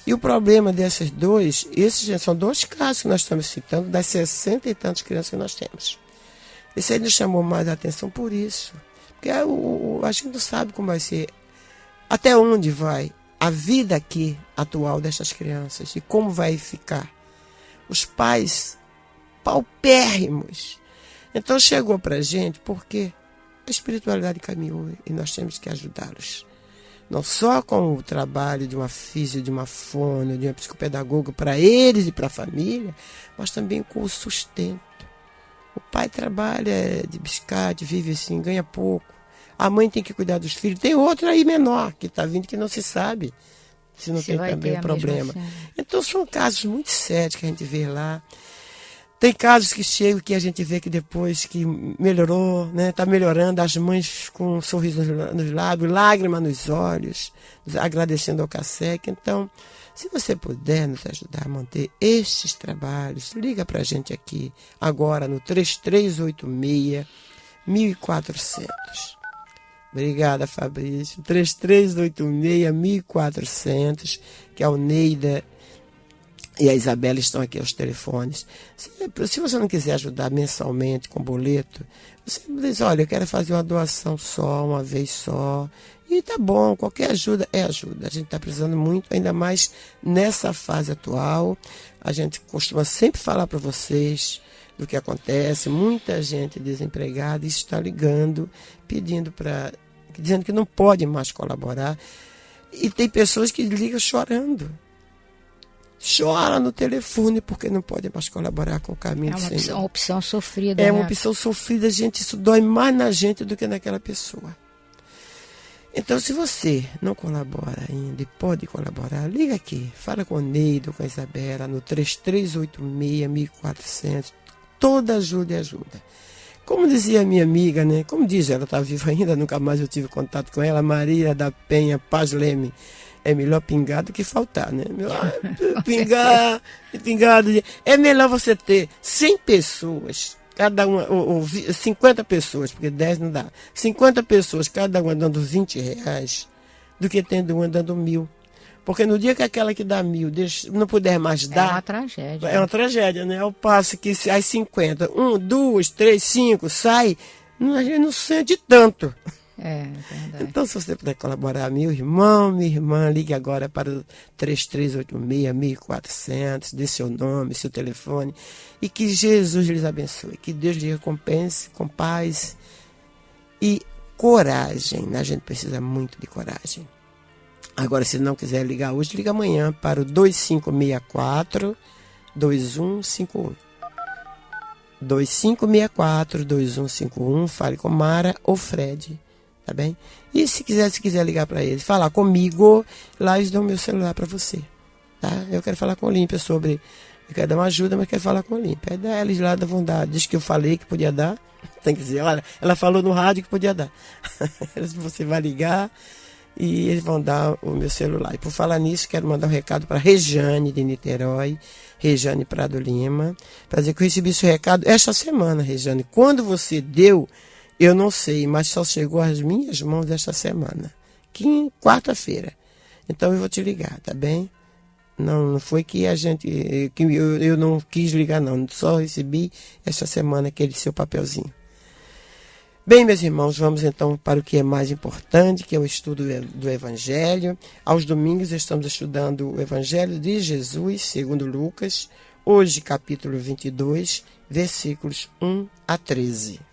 E o problema desses 2, esses são 2 casos que nós estamos citando, das 60 e tantas crianças que nós temos. Esse aí nos chamou mais a atenção por isso. Porque a gente não sabe como vai ser, até onde vai a vida aqui atual dessas crianças e como vai ficar. Os pais paupérrimos. Então chegou para a gente porque a espiritualidade caminhou e nós temos que ajudá-los. Não só com o trabalho de uma físio, de uma fono, de uma psicopedagoga para eles e para a família, mas também com o sustento. O pai trabalha de biscate, vive assim, ganha pouco. A mãe tem que cuidar dos filhos. Tem outro aí menor que está vindo que não se sabe se não tem também um problema. Então são casos muito sérios que a gente vê lá. Tem casos que chegam que a gente vê que depois que melhorou, né, está melhorando, as mães com um sorriso nos lábios, lágrima nos olhos, agradecendo ao CASEC. Então, se você puder nos ajudar a manter estes trabalhos, liga para a gente aqui agora no 3386-1400. Obrigada, Fabrício. 3386-1400, que é o Neida e a Isabela estão aqui aos telefones. Se você não quiser ajudar mensalmente com boleto, você diz, olha, eu quero fazer uma doação só, uma vez só. E tá bom, qualquer ajuda é ajuda. A gente está precisando muito, ainda mais nessa fase atual. A gente costuma sempre falar para vocês do que acontece. Muita gente desempregada está ligando, dizendo que não pode mais colaborar. E tem pessoas que ligam chorando. Chora no telefone porque não pode mais colaborar com o caminho do Senhor.
É uma opção sofrida.
É uma opção sofrida, gente. Isso dói mais na gente do que naquela pessoa. Então, se você não colabora ainda e pode colaborar, liga aqui. Fala com o Neido, com a Isabela, no 3386-1400. Toda ajuda é ajuda. Como dizia a minha amiga, né? Como diz ela, está viva ainda, nunca mais eu tive contato com ela, Maria da Penha Paz Leme. É melhor pingar do que faltar, né? Pingar. É melhor você ter 100 pessoas, cada uma, ou 50 pessoas, porque 10 não dá. 50 pessoas, cada uma dando R$20, do que tendo uma dando 1.000. Porque no dia que aquela que dá 1.000 não puder mais dar...
É uma tragédia.
É uma tragédia, né? Ao passo que as 50, 1, 2, 3, 5, sai, a gente não sente tanto.
É verdade.
Então, se você puder colaborar, meu irmão, minha irmã, ligue agora para o 3386-1400, dê seu nome, seu telefone, e que Jesus lhes abençoe, que Deus lhe recompense com paz e coragem. A gente precisa muito de coragem. Agora, se não quiser ligar hoje, liga amanhã para o 2564-2151. 2564-2151, fale com Mara ou Fred. Tá bem? E se quiser ligar para eles, falar comigo, lá eles dão meu celular para você. Tá? Eu quero falar com a Olímpia sobre... Eu quero dar uma ajuda, mas quero falar com a Olímpia. Aí eles lá vão dar. Diz que eu falei que podia dar. Tem que dizer, olha, ela falou no rádio que podia dar. Você vai ligar e eles vão dar o meu celular. E por falar nisso, quero mandar um recado para Rejane de Niterói, Rejane Prado Lima, para dizer que eu recebi esse recado esta semana, Rejane. Quando você deu... Eu não sei, mas só chegou às minhas mãos esta semana. Quarta-feira. Então eu vou te ligar, tá bem? Não foi que a gente... que eu não quis ligar, não. Só recebi esta semana aquele seu papelzinho. Bem, meus irmãos, vamos então para o que é mais importante, que é o estudo do Evangelho. Aos domingos estamos estudando o Evangelho de Jesus, segundo Lucas. Hoje, capítulo 22, versículos 1 a 13.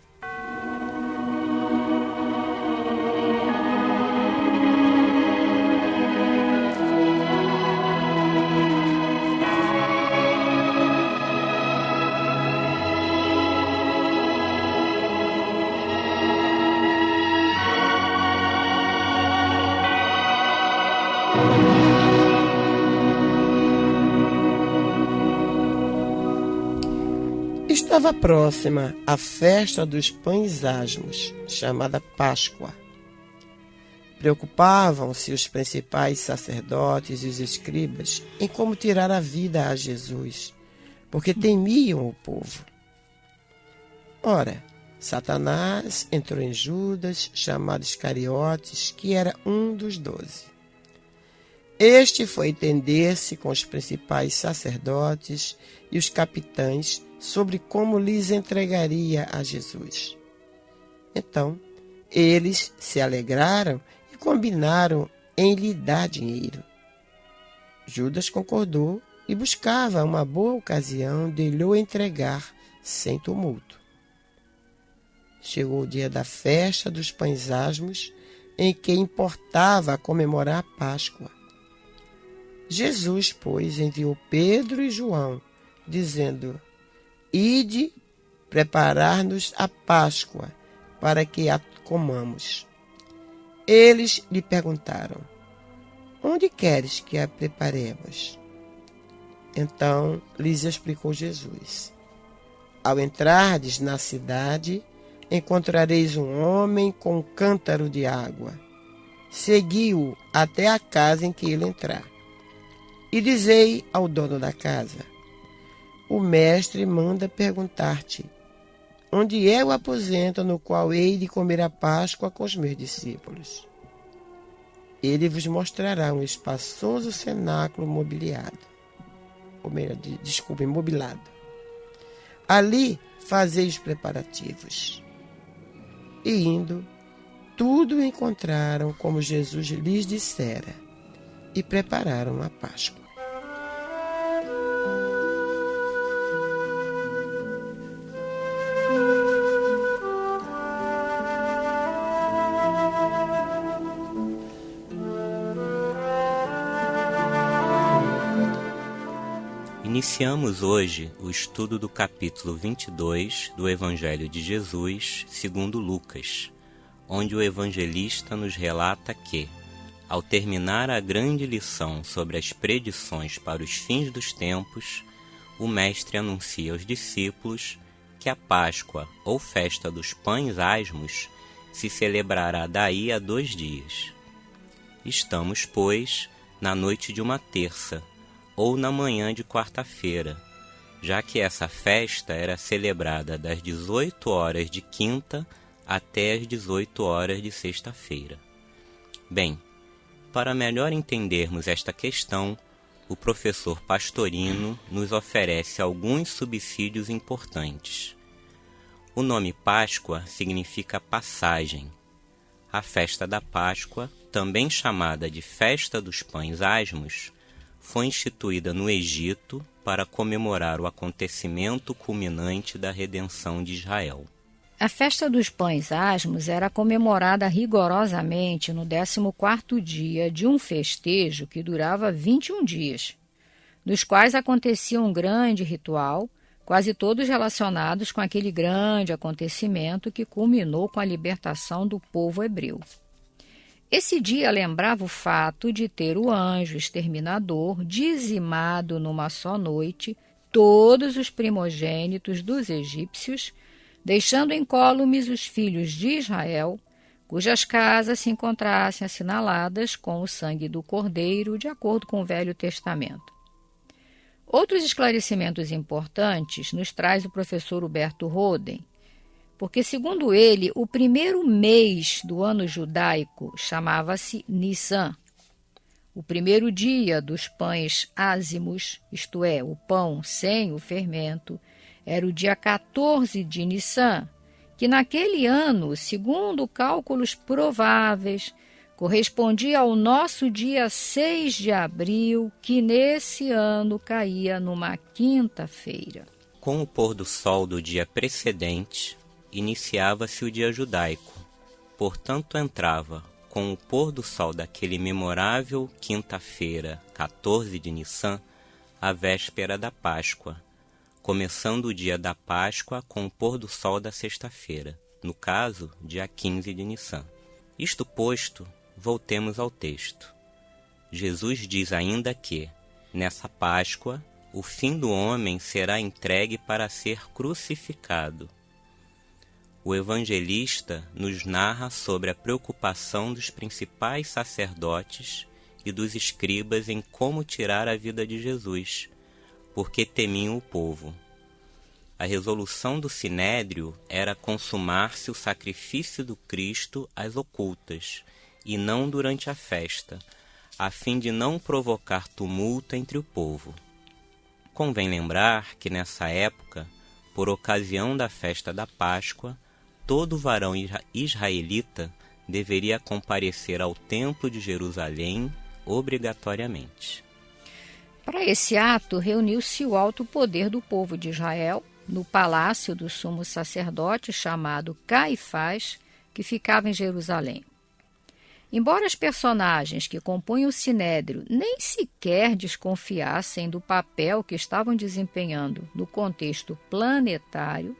Estava próxima a festa dos pães asmos, chamada Páscoa. Preocupavam-se os principais sacerdotes e os escribas em como tirar a vida a Jesus, porque temiam o povo. Ora, Satanás entrou em Judas, chamado Iscariotes, que era um dos 12. Este foi entender-se com os principais sacerdotes e os capitães sobre como lhes entregaria a Jesus. Então, eles se alegraram e combinaram em lhe dar dinheiro. Judas concordou e buscava uma boa ocasião de lhe entregar sem tumulto. Chegou o dia da festa dos pães asmos, em que importava comemorar a Páscoa. Jesus, pois, enviou Pedro e João, dizendo: Ide preparar-nos a Páscoa para que a comamos. Eles lhe perguntaram: onde queres que a preparemos? Então lhes explicou Jesus: ao entrardes na cidade, encontrareis um homem com um cântaro de água. Segui-o até a casa em que ele entrar. E dizei ao dono da casa: o mestre manda perguntar-te: onde é o aposento no qual hei de comer a Páscoa com os meus discípulos? Ele vos mostrará um espaçoso cenáculo mobiliado. Mobilado. Ali fazei os preparativos. E indo, tudo encontraram como Jesus lhes dissera, e prepararam a Páscoa.
Iniciamos hoje o estudo do capítulo 22 do Evangelho de Jesus, segundo Lucas, onde o evangelista nos relata que, ao terminar a grande lição sobre as predições para os fins dos tempos, o Mestre anuncia aos discípulos que a Páscoa, ou Festa dos Pães Asmos, se celebrará daí a 2 dias. Estamos, pois, na noite de uma terça, ou na manhã de quarta-feira, já que essa festa era celebrada das 18 horas de quinta até as 18 horas de sexta-feira. Bem, para melhor entendermos esta questão, o professor Pastorino nos oferece alguns subsídios importantes. O nome Páscoa significa passagem. A festa da Páscoa, também chamada de Festa dos Pães Asmos, foi instituída no Egito para comemorar o acontecimento culminante da redenção de Israel.
A festa dos pães asmos era comemorada rigorosamente no 14º dia de um festejo que durava 21 dias, dos quais acontecia um grande ritual, quase todos relacionados com aquele grande acontecimento que culminou com a libertação do povo hebreu. Esse dia lembrava o fato de ter o anjo exterminador dizimado numa só noite todos os primogênitos dos egípcios, deixando incólumes os filhos de Israel, cujas casas se encontrassem assinaladas com o sangue do Cordeiro, de acordo com o Velho Testamento. Outros esclarecimentos importantes nos traz o professor Huberto Roden, porque, segundo ele, o primeiro mês do ano judaico chamava-se Nissan. O primeiro dia dos pães ázimos, isto é, o pão sem o fermento, era o dia 14 de Nissan, que naquele ano, segundo cálculos prováveis, correspondia ao nosso dia 6 de abril, que nesse ano caía numa quinta-feira.
Com o pôr do sol do dia precedente, iniciava-se o dia judaico, portanto entrava, com o pôr do sol daquele memorável quinta-feira, 14 de Nissan, a véspera da Páscoa, começando o dia da Páscoa com o pôr do sol da sexta-feira, no caso, dia 15 de Nissan. Isto posto, voltemos ao texto. Jesus diz ainda que, nessa Páscoa, o Filho do Homem será entregue para ser crucificado. O evangelista nos narra sobre a preocupação dos principais sacerdotes e dos escribas em como tirar a vida de Jesus, porque temiam o povo. A resolução do Sinédrio era consumar-se o sacrifício do Cristo às ocultas, e não durante a festa, a fim de não provocar tumulto entre o povo. Convém lembrar que nessa época, por ocasião da festa da Páscoa, todo varão israelita deveria comparecer ao Templo de Jerusalém obrigatoriamente.
Para esse ato, reuniu-se o alto poder do povo de Israel no palácio do sumo sacerdote chamado Caifás, que ficava em Jerusalém. Embora as personagens que compunham o Sinédrio nem sequer desconfiassem do papel que estavam desempenhando no contexto planetário,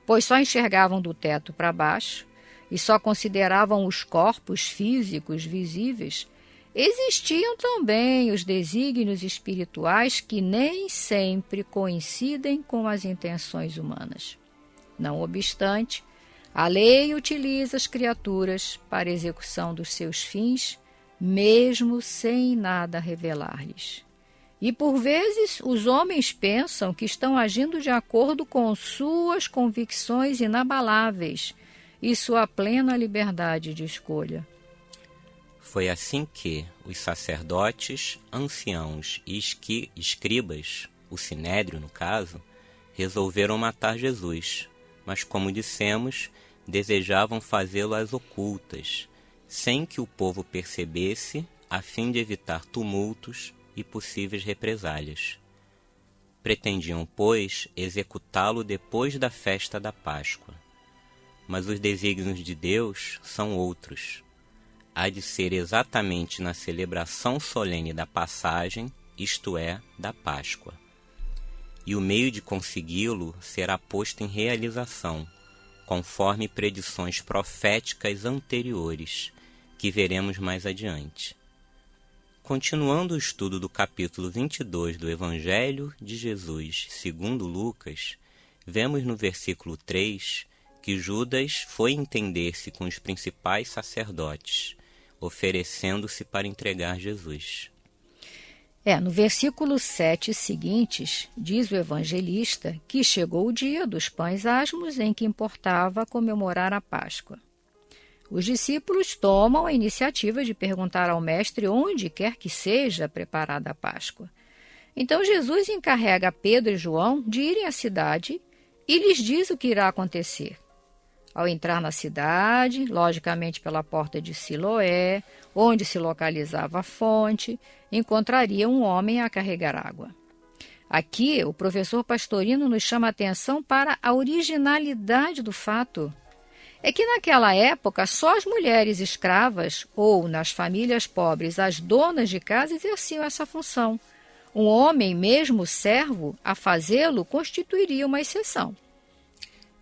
pois só enxergavam do teto para baixo e só consideravam os corpos físicos visíveis, existiam também os desígnios espirituais que nem sempre coincidem com as intenções humanas. Não obstante, a lei utiliza as criaturas para a execução dos seus fins, mesmo sem nada revelar-lhes. E, por vezes, os homens pensam que estão agindo de acordo com suas convicções inabaláveis e sua plena liberdade de escolha.
Foi assim que os sacerdotes, anciãos e escribas, o sinédrio no caso, resolveram matar Jesus, mas, como dissemos, desejavam fazê-lo às ocultas, sem que o povo percebesse, a fim de evitar tumultos e possíveis represálias. Pretendiam, pois, executá-lo depois da festa da Páscoa. Mas os desígnios de Deus são outros. Há de ser exatamente na celebração solene da passagem, isto é, da Páscoa. E o meio de consegui-lo será posto em realização, conforme predições proféticas anteriores, que veremos mais adiante. Continuando o estudo do capítulo 22 do Evangelho de Jesus segundo Lucas, vemos no versículo 3 que Judas foi entender-se com os principais sacerdotes, oferecendo-se para entregar Jesus.
No versículo 7 seguintes, diz o evangelista que chegou o dia dos pães asmos em que importava comemorar a Páscoa. Os discípulos tomam a iniciativa de perguntar ao mestre onde quer que seja preparada a Páscoa. Então Jesus encarrega Pedro e João de irem à cidade e lhes diz o que irá acontecer. Ao entrar na cidade, logicamente pela porta de Siloé, onde se localizava a fonte, encontraria um homem a carregar água. Aqui, o professor Pastorino nos chama a atenção para a originalidade do fato. É que naquela época só as mulheres escravas ou, nas famílias pobres, as donas de casa exerciam essa função. Um homem, mesmo servo, a fazê-lo constituiria uma exceção.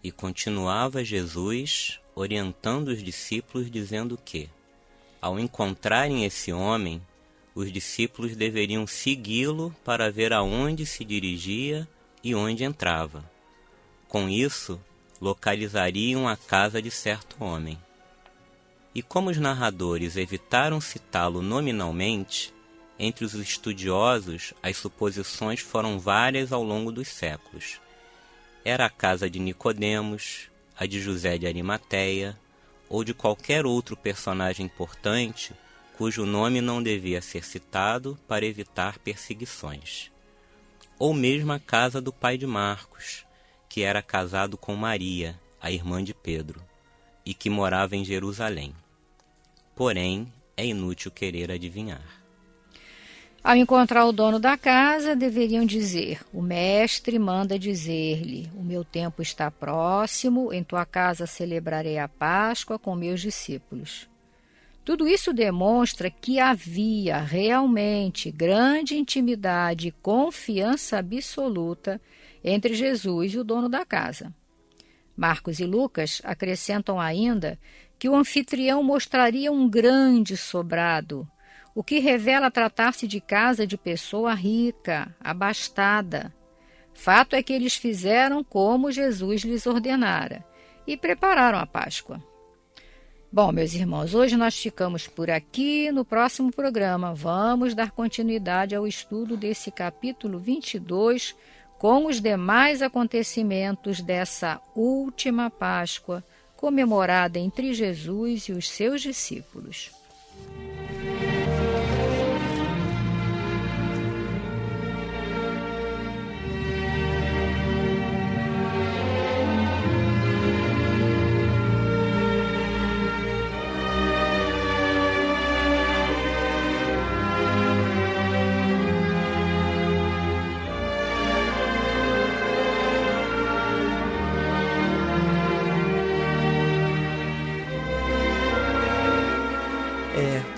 E continuava Jesus orientando os discípulos, dizendo que, ao encontrarem esse homem, os discípulos deveriam segui-lo para ver aonde se dirigia e onde entrava. Com isso, localizariam a casa de certo homem. E como os narradores evitaram citá-lo nominalmente, entre os estudiosos as suposições foram várias ao longo dos séculos. Era a casa de Nicodemos, a de José de Arimateia, ou de qualquer outro personagem importante cujo nome não devia ser citado para evitar perseguições. Ou mesmo a casa do pai de Marcos, que era casado com Maria, a irmã de Pedro, e que morava em Jerusalém. Porém, é inútil querer adivinhar.
Ao encontrar o dono da casa, deveriam dizer: o mestre manda dizer-lhe, o meu tempo está próximo, em tua casa celebrarei a Páscoa com meus discípulos. Tudo isso demonstra que havia realmente grande intimidade e confiança absoluta entre Jesus e o dono da casa. Marcos e Lucas acrescentam ainda que o anfitrião mostraria um grande sobrado, o que revela tratar-se de casa de pessoa rica, abastada. Fato é que eles fizeram como Jesus lhes ordenara e prepararam a Páscoa. Bom, meus irmãos, hoje nós ficamos por aqui. No próximo programa vamos dar continuidade ao estudo desse capítulo 22 com os demais acontecimentos dessa última Páscoa comemorada entre Jesus e os seus discípulos.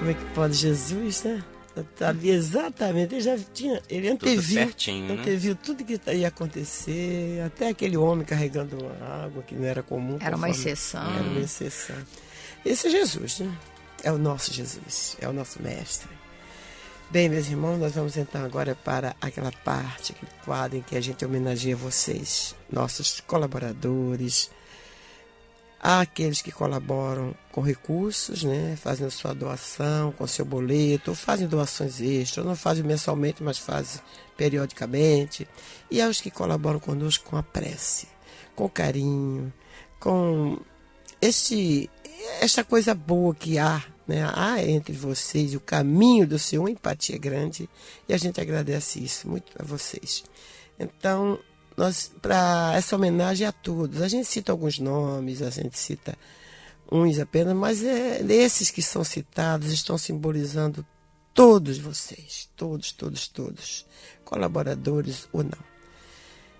Como é que pode Jesus, né? Sabia exatamente, ele anteviu tudo que ia acontecer, até aquele homem carregando água, que não era comum.
Era uma exceção.
Era uma exceção. Esse é Jesus, né? É o nosso Jesus, é o nosso mestre. Bem, meus irmãos, nós vamos então agora para aquela parte, aquele quadro em que a gente homenageia vocês, nossos colaboradores, aqueles que colaboram com recursos, né, fazendo sua doação, com seu boleto, ou fazem doações extras, não fazem mensalmente, mas fazem periodicamente, e aos que colaboram conosco com a prece, com carinho, com esta coisa boa que há, né, há entre vocês, o caminho do Senhor, uma empatia grande, e a gente agradece isso muito a vocês. Então, para essa homenagem a todos, a gente cita alguns nomes, a gente cita uns apenas, mas esses que são citados estão simbolizando todos vocês, todos, colaboradores ou não.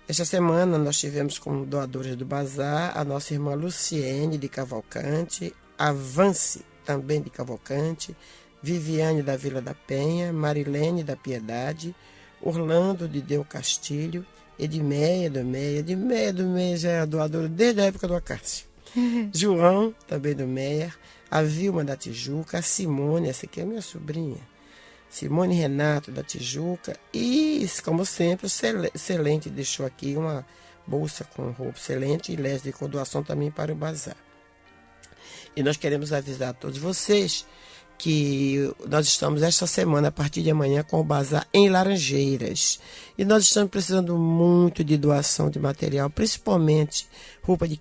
Esta semana nós tivemos como doadores do bazar a nossa irmã Luciene de Cavalcante, Avance também de Cavalcante, Viviane da Vila da Penha, Marilene da Piedade, Orlando de Deu Castilho, Edmeia do Meia já é doadora desde a época do Acácio. João, também do Meia, a Vilma da Tijuca, a Simone, essa aqui é minha sobrinha, Simone Renato da Tijuca, e, como sempre, o Excelente deixou aqui uma bolsa com roupa excelente e Leslie com doação também para o bazar. E nós queremos avisar a todos vocês que nós estamos esta semana, a partir de amanhã, com o bazar em Laranjeiras. E nós estamos precisando muito de doação de material, principalmente roupa de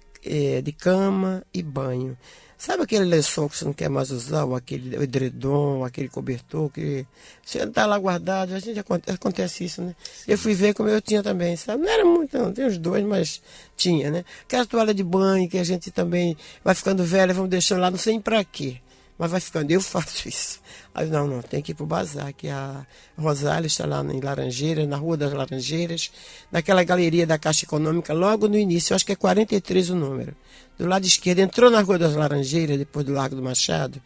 cama e banho. Sabe aquele lençol que você não quer mais usar, ou aquele edredom, aquele cobertor, que você está lá guardado, a gente acontece isso, né? Eu fui ver como eu tinha também, sabe? Não era muito, não, tem uns 2, mas tinha, né? Aquela toalha de banho que a gente também vai ficando velha, vamos deixando lá, não sei para quê. Mas vai ficando, eu faço isso. Aí não, tem que ir para o bazar, que a Rosália está lá em Laranjeiras, na Rua das Laranjeiras, naquela galeria da Caixa Econômica, logo no início, eu acho que é 43 o número. Do lado esquerdo, entrou na Rua das Laranjeiras, depois do Largo do Machado,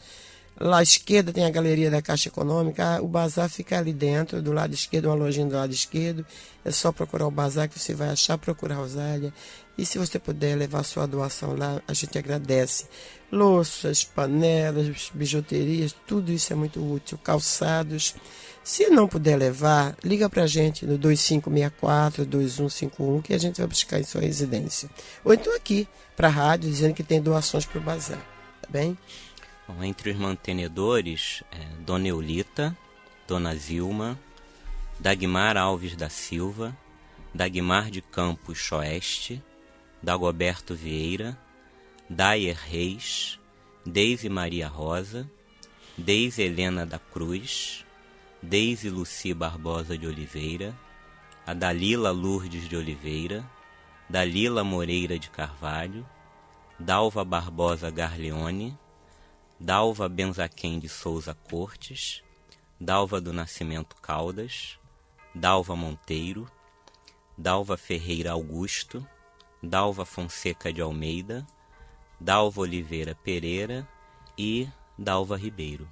lá à esquerda tem a galeria da Caixa Econômica, o bazar fica ali dentro, do lado esquerdo, uma lojinha do lado esquerdo, é só procurar o bazar que você vai achar, procura a Rosália, e se você puder levar sua doação lá, a gente agradece. Louças, panelas, bijuterias, tudo isso é muito útil, calçados. Se não puder levar, liga pra gente no 2564-2151, que a gente vai buscar em sua residência. Ou então aqui, pra rádio, dizendo que tem doações pro bazar, tá bem?
Bom, entre os mantenedores, Dona Eulita, Dona Vilma, Dagmar Alves da Silva, Dagmar de Campos Choeste, Dagoberto Vieira, Dayer Reis, Deise Maria Rosa, Deise Helena da Cruz, Deise Luci Barbosa de Oliveira, a Dalila Lourdes de Oliveira, Dalila Moreira de Carvalho, Dalva Barbosa Garleone, Dalva Benzaquém de Souza Cortes, Dalva do Nascimento Caldas, Dalva Monteiro, Dalva Ferreira Augusto, Dalva Fonseca de Almeida, Dalva Oliveira Pereira e Dalva Ribeiro.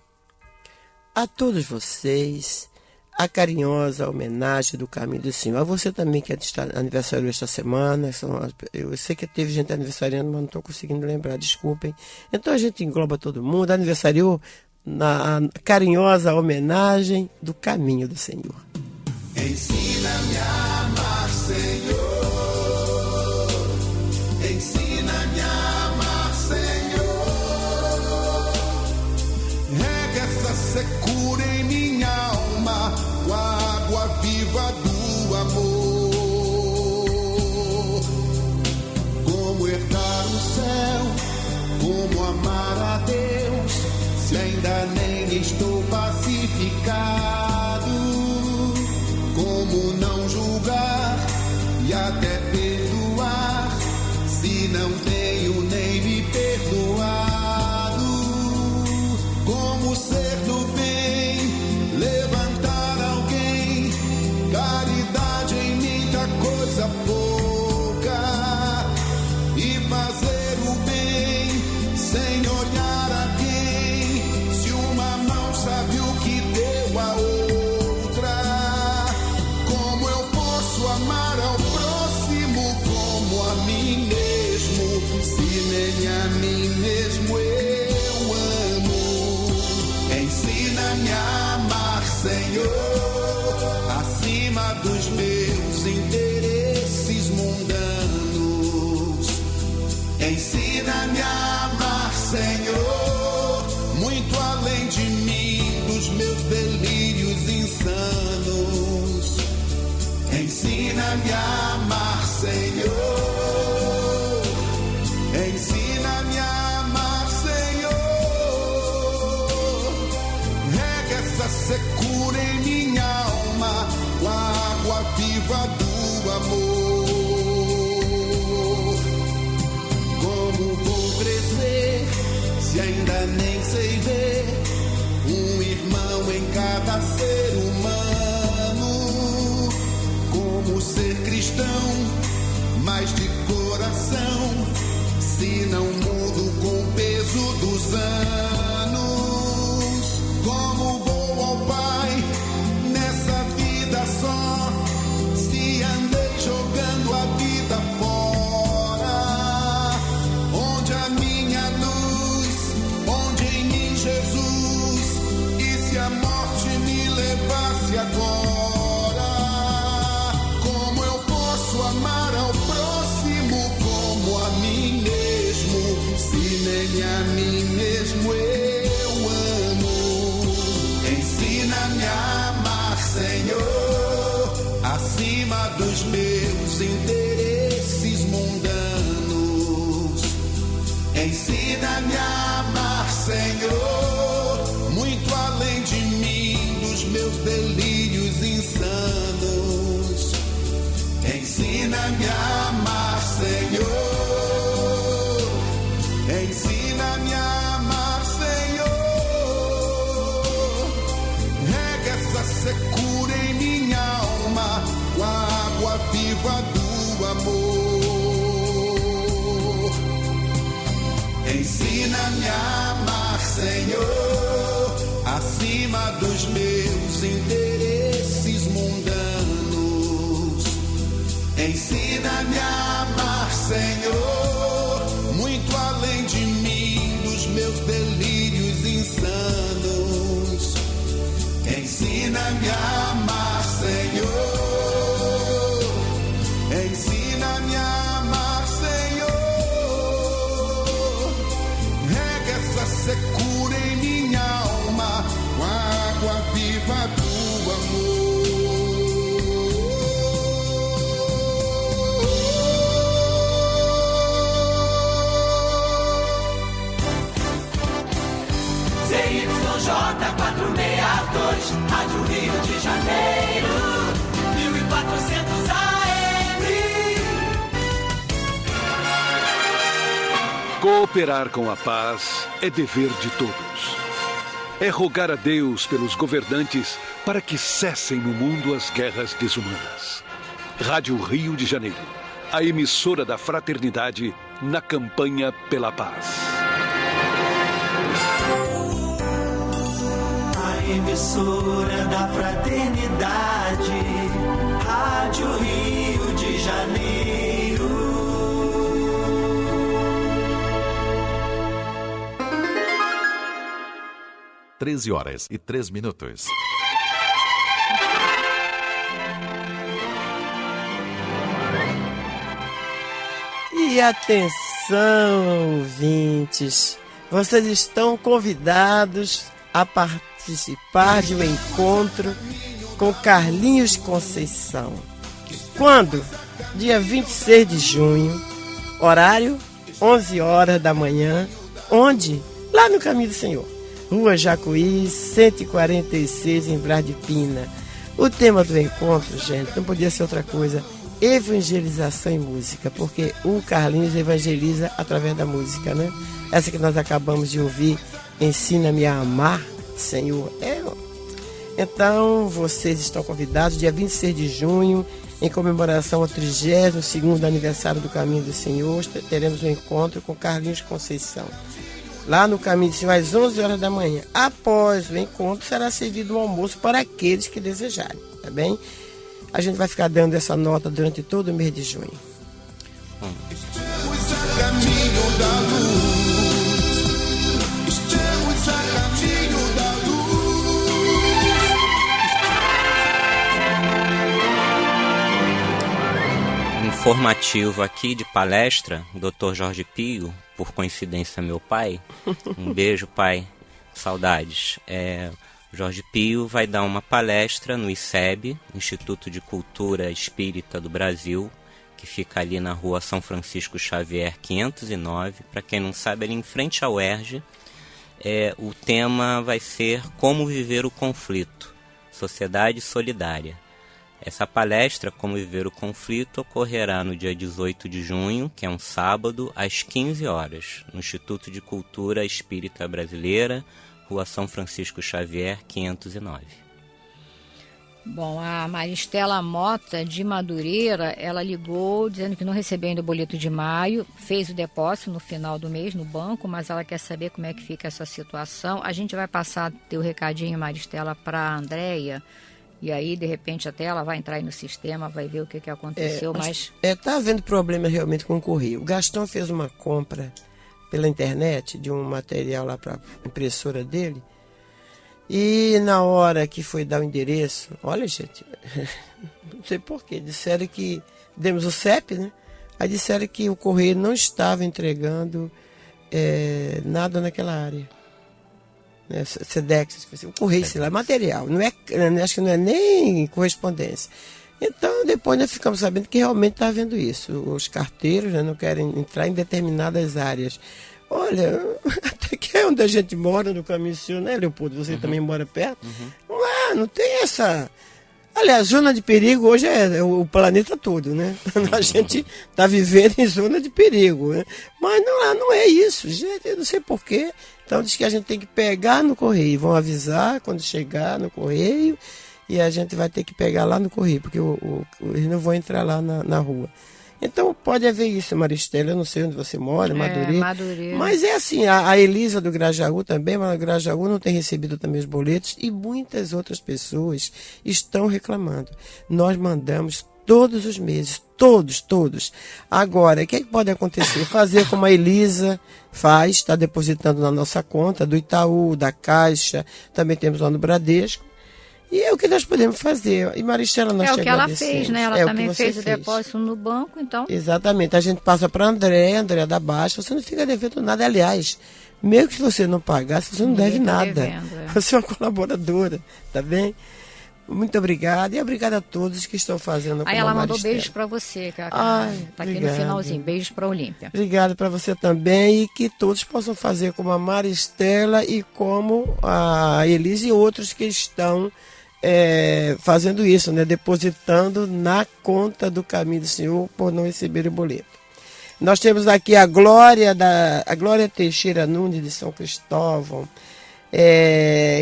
A todos vocês, a carinhosa homenagem do Caminho do Senhor. A você também que está aniversário esta semana. Eu sei que teve gente aniversariando, mas não estou conseguindo lembrar, desculpem. Então a gente engloba todo mundo, aniversariou na carinhosa homenagem do Caminho do Senhor.
Ensina-me a amar, Senhor. Ensina-me a amar, Senhor. Rega essa secura em minha alma com a água viva do amor. Como herdar o céu, como amar a Deus, se ainda nem estou pacificado. Como não julgar e até perdoar, se não tenho nem me perdoado? Como ser do bem, levantar alguém, caridade em muita coisa pouca, e fazer o bem sem olhar a quem, se uma mão sabe o que deu a outra. ensina-me a amar, Senhor, acima dos meus interesses mundanos. Ensina-me a amar, Senhor, muito além de mim, dos meus delírios insanos. Ensina-me a amar, Senhor. Ensina-me a amar, Senhor. Rega essa secura em minha alma com a água viva do amor. Como vou crescer se ainda nem sei ver um irmão em cada ser humano? Como ser cristão, mas de coração, se não mudo com o peso dos anos? Como vou ao Pai nessa vida só, se andei jogando a vida fora? Onde a minha luz, onde em mim Jesus? E se a morte me levasse agora? Como eu posso amar ao próximo como a mim mesmo, se nem a mim mesmo eu amo? Ensina-me a amar, Senhor, acima dos meus interesses mundanos. Ensina-me a amar, Senhor, muito além de mim, dos meus delírios insanos. Ensina-me a amar, Senhor. Ensina-me a amar, Senhor. Rega essa secura em minha alma com a água viva do amor. Ensina-me a amar, Senhor, acima dos meus interesses mundanos. Ensina-me a amar, Senhor, muito além de mim, dos meus delírios insanos. Ensina-me a amar, Senhor. Ensina-me a amar, Senhor. Rega essa secura em minha alma com a água viva do amor.
ZYJ462, Rádio Rio de Janeiro, 1400 AM.
Cooperar com a paz é dever de todos. É rogar a Deus pelos governantes para que cessem no mundo as guerras desumanas. Rádio Rio de Janeiro, a emissora da fraternidade na campanha pela paz.
Emissora da fraternidade, Rádio Rio de Janeiro.
Treze horas e 3 minutos.
E atenção, ouvintes, vocês estão convidados a participar de um encontro com Carlinhos Conceição. Quando? Dia 26 de junho, horário 11 horas da manhã. Onde? Lá no Caminho do Senhor, Rua Jacuí, 146, em Brás de Pina. O tema do encontro, gente, não podia ser outra coisa: evangelização e música, porque o Carlinhos evangeliza através da música, né? Essa que nós acabamos de ouvir, Ensina-me a amar, Senhor. Então, vocês estão convidados, dia 26 de junho, em comemoração ao 32º aniversário do Caminho do Senhor, teremos um encontro com Carlinhos Conceição, lá no Caminho do Senhor, às 11 horas da manhã. Após o encontro, será servido um almoço para aqueles que desejarem, tá bem? A gente vai ficar dando essa nota durante todo o mês de junho.
Estamos a caminho da luz. Estamos a caminho da luz.
informativo aqui de palestra, Dr. Jorge Pio, por coincidência meu pai. Um beijo, pai, saudades. Jorge Pio vai dar uma palestra no ICEB, Instituto de Cultura Espírita do Brasil, que fica ali na rua São Francisco Xavier 509. Para quem não sabe, ali em frente ao UERJ. O tema vai ser Como Viver o Conflito, Sociedade Solidária. Essa palestra, Como Viver o Conflito, ocorrerá no dia 18 de junho, que é um sábado, às 15 horas, no Instituto de Cultura Espírita Brasileira, Rua São Francisco Xavier, 509.
Bom, a Maristela Mota, de Madureira, ela ligou dizendo que não recebeu ainda o boleto de maio, fez o depósito no final do mês no banco, mas ela quer saber como é que fica essa situação. A gente vai passar teu recadinho, Maristela, para a Andréia, e aí, de repente, até ela vai entrar aí no sistema, vai ver o que aconteceu, mas...
Tá havendo problema realmente com o correio. O Gastão fez uma compra pela internet de um material lá para a impressora dele, e na hora que foi dar o endereço, olha, gente, não sei porquê, disseram que, demos o CEP, né? Aí disseram que o correio não estava entregando nada naquela área. Né? Sedex, o correio, sei lá, material, acho que não é nem correspondência. Então, depois nós ficamos sabendo que realmente está havendo isso. Os carteiros, né, não querem entrar em determinadas áreas. Olha, até que é onde a gente mora, no Caminho Senhor, né, Leopoldo? Você também mora perto? Não tem essa... Aliás, zona de perigo hoje é o planeta todo, né? A gente está vivendo em zona de perigo, né? Mas não é isso, gente, eu não sei porquê. Então diz que a gente tem que pegar no correio, vão avisar quando chegar no correio, e a gente vai ter que pegar lá no correio, porque eles não vão entrar lá na rua. Então pode haver isso, Maristela, eu não sei onde você mora, Madureira. Mas é assim, a Elisa do Grajaú também, mas o Grajaú não tem recebido também os boletos, e muitas outras pessoas estão reclamando. Nós mandamos todos os meses, todos. Agora, o que pode acontecer? Fazer como a Elisa faz, está depositando na nossa conta, do Itaú, da Caixa, também temos lá no Bradesco. E é o que nós podemos fazer. E Maristela, nós te agradecemos.
É o que ela fez, né? Ela também fez o depósito no banco, então...
Exatamente. A gente passa para a Andréia da Baixa, você não fica devendo nada. Aliás, mesmo que você não pagasse, você não deve nada. Você é uma colaboradora, tá bem? Muito obrigada. E obrigada a todos que estão fazendo.
Aí ela mandou beijos para você, que tá aqui no finalzinho. Beijos para a Olímpia.
Obrigado para você também, e que todos possam fazer como a Maristela e como a Elise e outros que estão fazendo isso, né? Depositando na conta do Caminho do Senhor por não receber o boleto. Nós temos aqui a Glória Teixeira Nunes de São Cristóvão,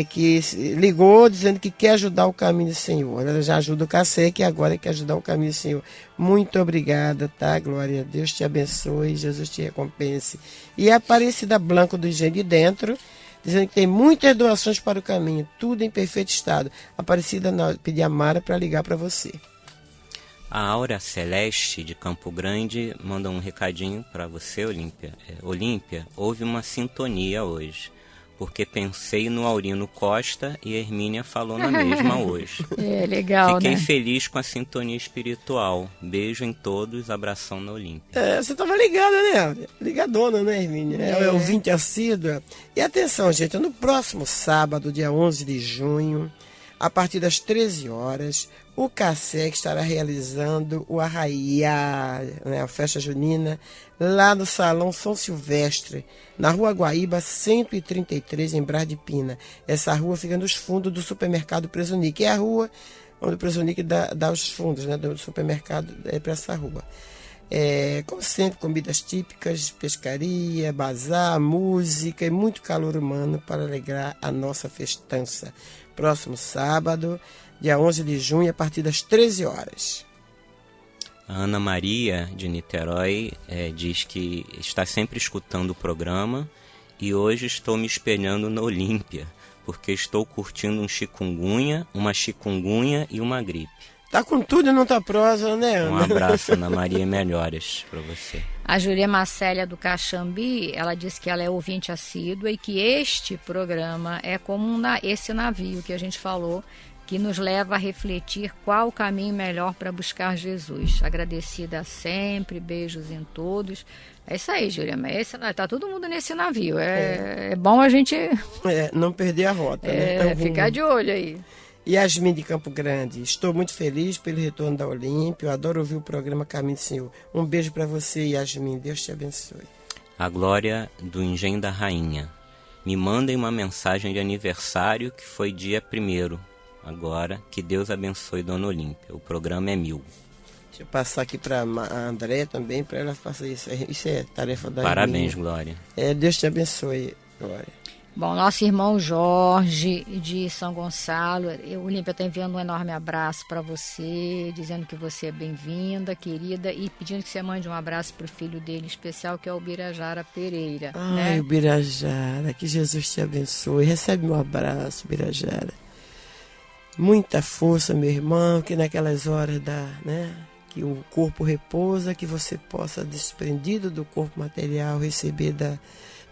que ligou dizendo que quer ajudar o Caminho do Senhor. Ela já ajuda o CACEC e agora quer ajudar o Caminho do Senhor. Muito obrigada, tá, Glória? Deus te abençoe, Jesus te recompense. E a Aparecida Blanco do Engenho de Dentro, dizendo que tem muitas doações para o caminho, tudo em perfeito estado. Aparecida, pedi a Mara para ligar para você.
A Aura Celeste, de Campo Grande, manda um recadinho para você, Olímpia. Olímpia, houve uma sintonia hoje, porque pensei no Aurino Costa e a Hermínia falou na mesma hoje.
Legal,
Fiquei
né?
feliz com a sintonia espiritual. Beijo em todos, abração na Olímpia.
Você estava ligada, né? Ligadona, né, Hermínia? É ouvinte assídua. E atenção, gente, no próximo sábado, dia 11 de junho, a partir das 13 horas, o CACEC estará realizando o Arraiá, né, a festa junina, lá no Salão São Silvestre, na Rua Guaíba 133, em Brás de Pina. Essa rua fica nos fundos do supermercado Presunic, é a rua onde o Presunic dá os fundos, né, do supermercado para essa rua. Como sempre, comidas típicas, pescaria, bazar, música e muito calor humano para alegrar a nossa festança. Próximo sábado, dia 11 de junho, a partir das 13 horas.
A Ana Maria, de Niterói, diz que está sempre escutando o programa e hoje estou me espelhando na Olímpia, porque estou curtindo uma chikungunya e uma gripe.
Tá com tudo e não tá prosa, né, Ana?
Um abraço, Ana Maria, e melhoras para você.
A Júlia Marcélia do Caxambi, ela disse que ela é ouvinte assídua e que este programa é como esse navio que a gente falou, que nos leva a refletir qual o caminho melhor para buscar Jesus. Agradecida sempre, beijos em todos. É isso aí, Júlia, mas tá todo mundo nesse navio. É bom a gente
não perder a rota, né?
Ficar de olho aí.
Yasmin de Campo Grande, estou muito feliz pelo retorno da Olímpia, eu adoro ouvir o programa Caminho do Senhor. Um beijo para você, Yasmin, Deus te abençoe.
A Glória do Engenho da Rainha. Me mandem uma mensagem de aniversário que foi dia 1º. Agora, que Deus abençoe Dona Olímpia. O programa é 1000.
Deixa eu passar aqui para a André também, para ela fazer isso. Isso é tarefa da
Parabéns, Glória.
Deus te abençoe, Glória.
Bom, nosso irmão Jorge de São Gonçalo, Olímpia está enviando um enorme abraço para você, dizendo que você é bem-vinda, querida, e pedindo que você mande um abraço para o filho dele especial, que é o Birajara Pereira.
Ai, né? O Birajara, que Jesus te abençoe. Recebe meu abraço, Birajara. Muita força, meu irmão, que naquelas horas que o corpo repousa, que você possa, desprendido do corpo material, receber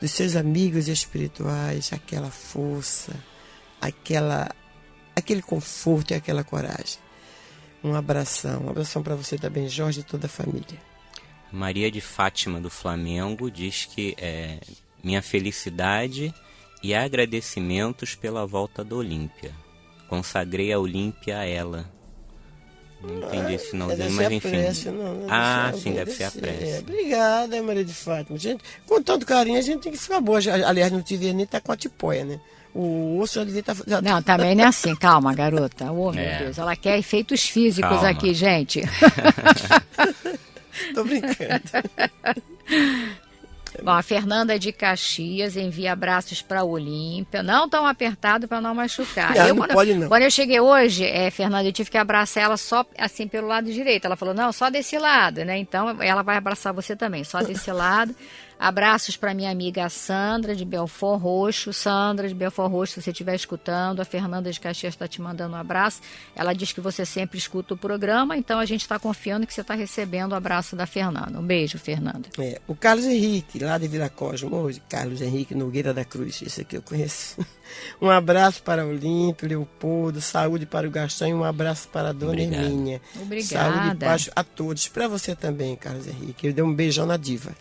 dos seus amigos espirituais aquela força, aquele conforto e aquela coragem. Um abração para você também, Jorge, e toda a família.
Maria de Fátima do Flamengo diz que minha felicidade e agradecimentos pela volta da Olímpia. Consagrei a Olímpia a ela. Não entendi esse finalzinho, mas enfim.
Prece,
sim, deve ser a prece.
Obrigada, Maria de Fátima. Gente, com tanto carinho, a gente tem que ficar boa. Aliás, não tive nem tá com a tipóia, né? O osso já devia estar...
Não, também não é assim. Calma, garota. Oh, meu Deus. Ela quer efeitos físicos aqui, gente.
Tô brincando.
Bom, a Fernanda de Caxias envia abraços para a Olímpia. Não tão apertado para não machucar.
Não pode não.
Quando eu cheguei hoje, Fernanda, eu tive que abraçar ela só assim pelo lado direito. Ela falou, não, só desse lado, né? Então ela vai abraçar você também, só desse lado. Abraços para minha amiga Sandra de Belfort Roxo. Sandra de Belfort Roxo, se você estiver escutando, a Fernanda de Caxias está te mandando um abraço. Ela diz que você sempre escuta o programa, então a gente está confiando que você está recebendo o abraço da Fernanda. Um beijo, Fernanda.
O Carlos Henrique, lá de Vila Cosmo, hoje, Carlos Henrique Nogueira da Cruz, esse aqui eu conheço. Um abraço para o Olímpio, Leopoldo, saúde para o Gastão e um abraço para a Dona Hermínia.
Obrigada.
Saúde e paz a todos. Para você também, Carlos Henrique. Eu dei um beijão na diva.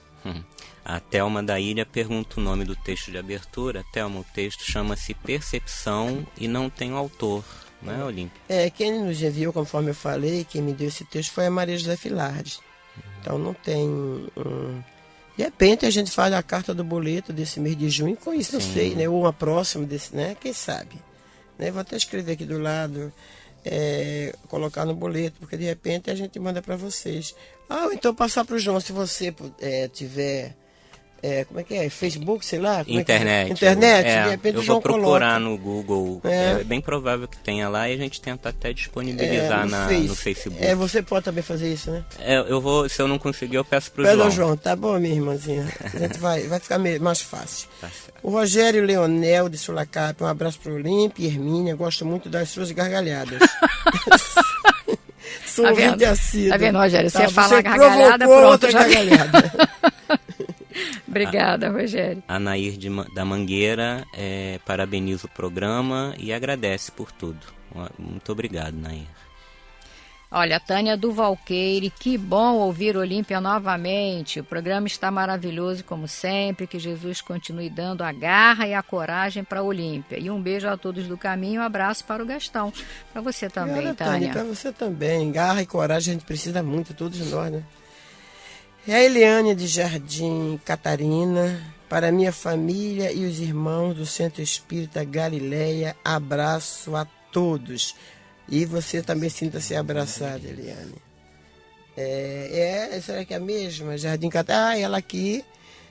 A Thelma da Ilha pergunta o nome do texto de abertura. Thelma, o texto chama-se Percepção e não tem autor, não é, Olímpia?
Quem nos enviou, conforme eu falei, quem me deu esse texto foi a Maria José Filardes. Então não tem... De repente a gente faz a carta do boleto desse mês de junho com isso, não sei, né? Ou uma próxima desse, né? Quem sabe? Né? Vou até escrever aqui do lado, colocar no boleto, porque de repente a gente manda para vocês. Ou então passar para o João, se você tiver... como é que é? Facebook, sei lá?
Internet.
Internet, de repente
eu
o João
vou procurar
coloca.
no Google. É bem provável que tenha lá e a gente tenta até disponibilizar no Facebook.
Você pode também fazer isso, né?
Eu vou, se eu não conseguir, eu peço pro João.
Pede ao João, tá bom, minha irmãzinha? A gente vai ficar mais fácil. Tá certo. O Rogério Leonel de Sulacap, um abraço pro Olímpia e Hermínia, gosto muito das suas gargalhadas. Sou ouvinte assíduo.
Tá vendo, Rogério? Você fala gargalhada, pronto,
outra gargalhada.
Obrigada, Rogério.
A Nair da Mangueira parabeniza o programa e agradece por tudo. Muito obrigado, Nair.
Olha, Tânia do Valqueire, que bom ouvir Olímpia novamente. O programa está maravilhoso como sempre. Que Jesus continue dando a garra e a coragem para a Olímpia. E um beijo a todos do caminho, um abraço para o Gastão. Para você também, Tânia.
Para você também. Garra e coragem a gente precisa muito, todos nós, né? É a Eliane de Jardim Catarina, para minha família e os irmãos do Centro Espírita Galileia, abraço a todos. E você também sinta-se abraçada, Eliane. Será que é a mesma? Jardim Catarina. Ela aqui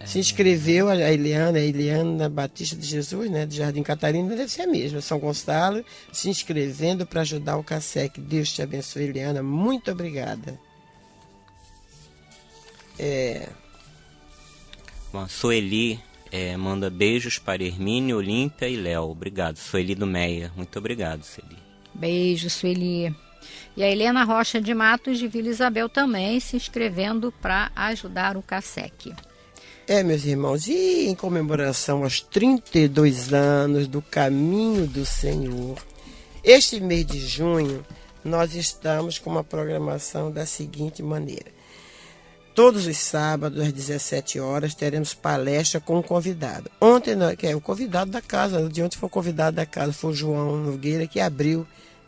se inscreveu, a Eliana Batista de Jesus, né, de Jardim Catarina, deve ser a mesma, São Gonçalo, se inscrevendo para ajudar o CASEC. Deus te abençoe, Eliana. Muito obrigada.
Bom, a Sueli manda beijos para Hermínia, Olímpia e Léo. Obrigado. Sueli do Meia. Muito obrigado, Sueli.
Beijo, Sueli. E a Helena Rocha de Matos, de Vila Isabel, também se inscrevendo para ajudar o CASEC.
Meus irmãos, e em comemoração aos 32 anos do Caminho do Senhor, Este mês de junho, nós estamos com uma programação da seguinte maneira. Todos os sábados, às 17 horas, teremos palestra com um convidado. Ontem, que é o convidado da casa, de ontem foi o convidado da casa, foi o João Nogueira, que abriu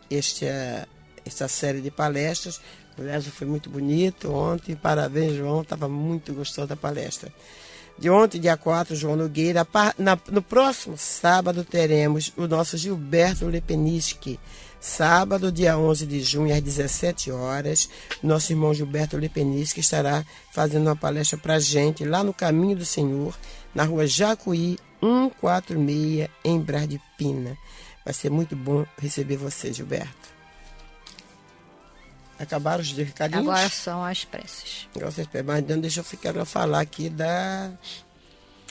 esta série de palestras. O Lésio foi muito bonito ontem, parabéns, João, estava muito gostoso da palestra. De ontem, dia 4, João Nogueira. No próximo sábado teremos o nosso Gilberto Lepeniski. Sábado, dia 11 de junho, às 17 horas, nosso irmão Gilberto Lepeniski estará fazendo uma palestra para a gente lá no Caminho do Senhor, na rua Jacuí, 146, em Brás de Pina. Vai ser muito bom receber você, Gilberto. Acabaram os recadinhos?
Agora são as preces.
Mas deixa eu falar aqui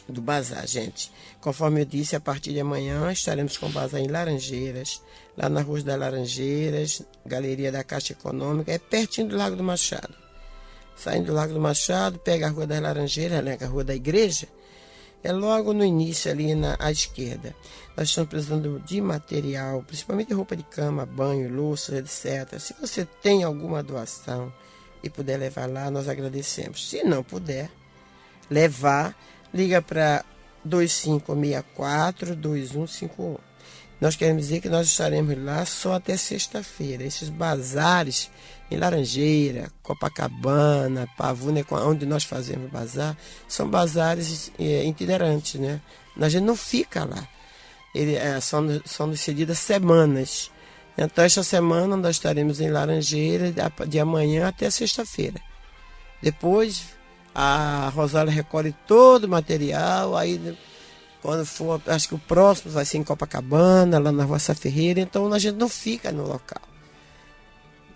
do bazar, gente. Conforme eu disse, a partir de amanhã estaremos com o bazar em Laranjeiras, lá na Rua das Laranjeiras, Galeria da Caixa Econômica, é pertinho do Lago do Machado. Saindo do Lago do Machado, pega a Rua das Laranjeiras, né, a Rua da Igreja, é logo no início ali à esquerda. Nós estamos precisando de material, principalmente roupa de cama, banho, louça, etc. Se você tem alguma doação e puder levar lá, nós agradecemos. Se não puder levar, liga para 2564-2151. Nós queremos dizer que nós estaremos lá só até sexta-feira. Esses bazares em Laranjeira, Copacabana, Pavuna, onde nós fazemos bazar, são bazares itinerantes, né? A gente não fica lá. São decididas semanas. Então, esta semana nós estaremos em Laranjeira de amanhã até sexta-feira. Depois, a Rosália recolhe todo o material, aí quando for, acho que o próximo vai ser em Copacabana, lá na Rua Sá Ferreira, então a gente não fica no local.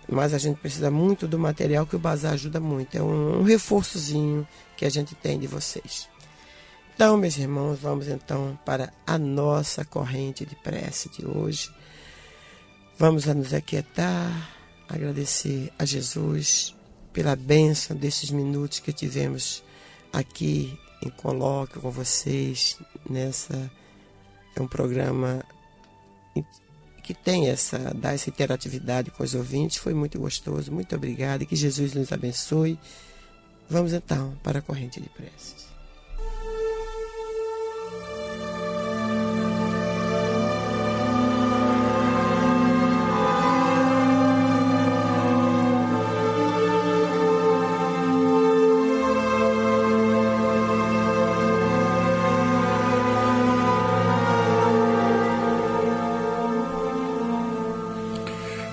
Mas a gente precisa muito do material, que o bazar ajuda muito. É um reforçozinho que a gente tem de vocês. Então, meus irmãos, vamos então para a nossa corrente de prece de hoje. Vamos nos aquietar, agradecer a Jesus pela bênção desses minutos que tivemos aqui em colóquio com vocês. É um programa que tem dá essa interatividade com os ouvintes. Foi muito gostoso, muito obrigado e que Jesus nos abençoe. Vamos então para a corrente de preces.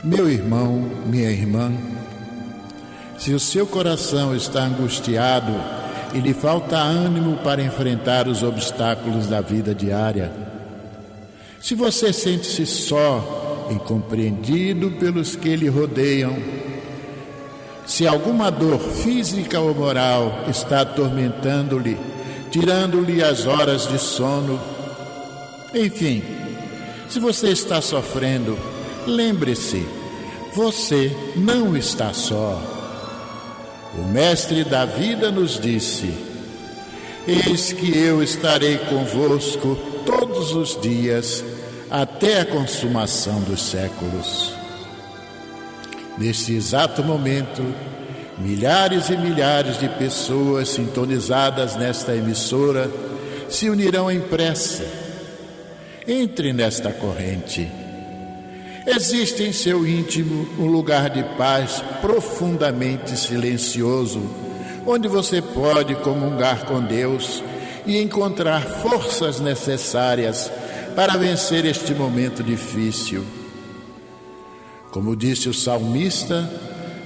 Meu irmão, minha irmã, se o seu coração está angustiado e lhe falta ânimo para enfrentar os obstáculos da vida diária, se você sente-se só, incompreendido pelos que lhe rodeiam, se alguma dor física ou moral está atormentando-lhe, tirando-lhe as horas de sono, enfim, se você está sofrendo, lembre-se, você não está só. O Mestre da vida nos disse: eis que eu estarei convosco todos os dias, até a consumação dos séculos. Neste exato momento, milhares e milhares de pessoas sintonizadas nesta emissora se unirão em prece. Entre nesta corrente. Existe em seu íntimo um lugar de paz profundamente silencioso, onde você pode comungar com Deus e encontrar forças necessárias para vencer este momento difícil. Como disse o salmista,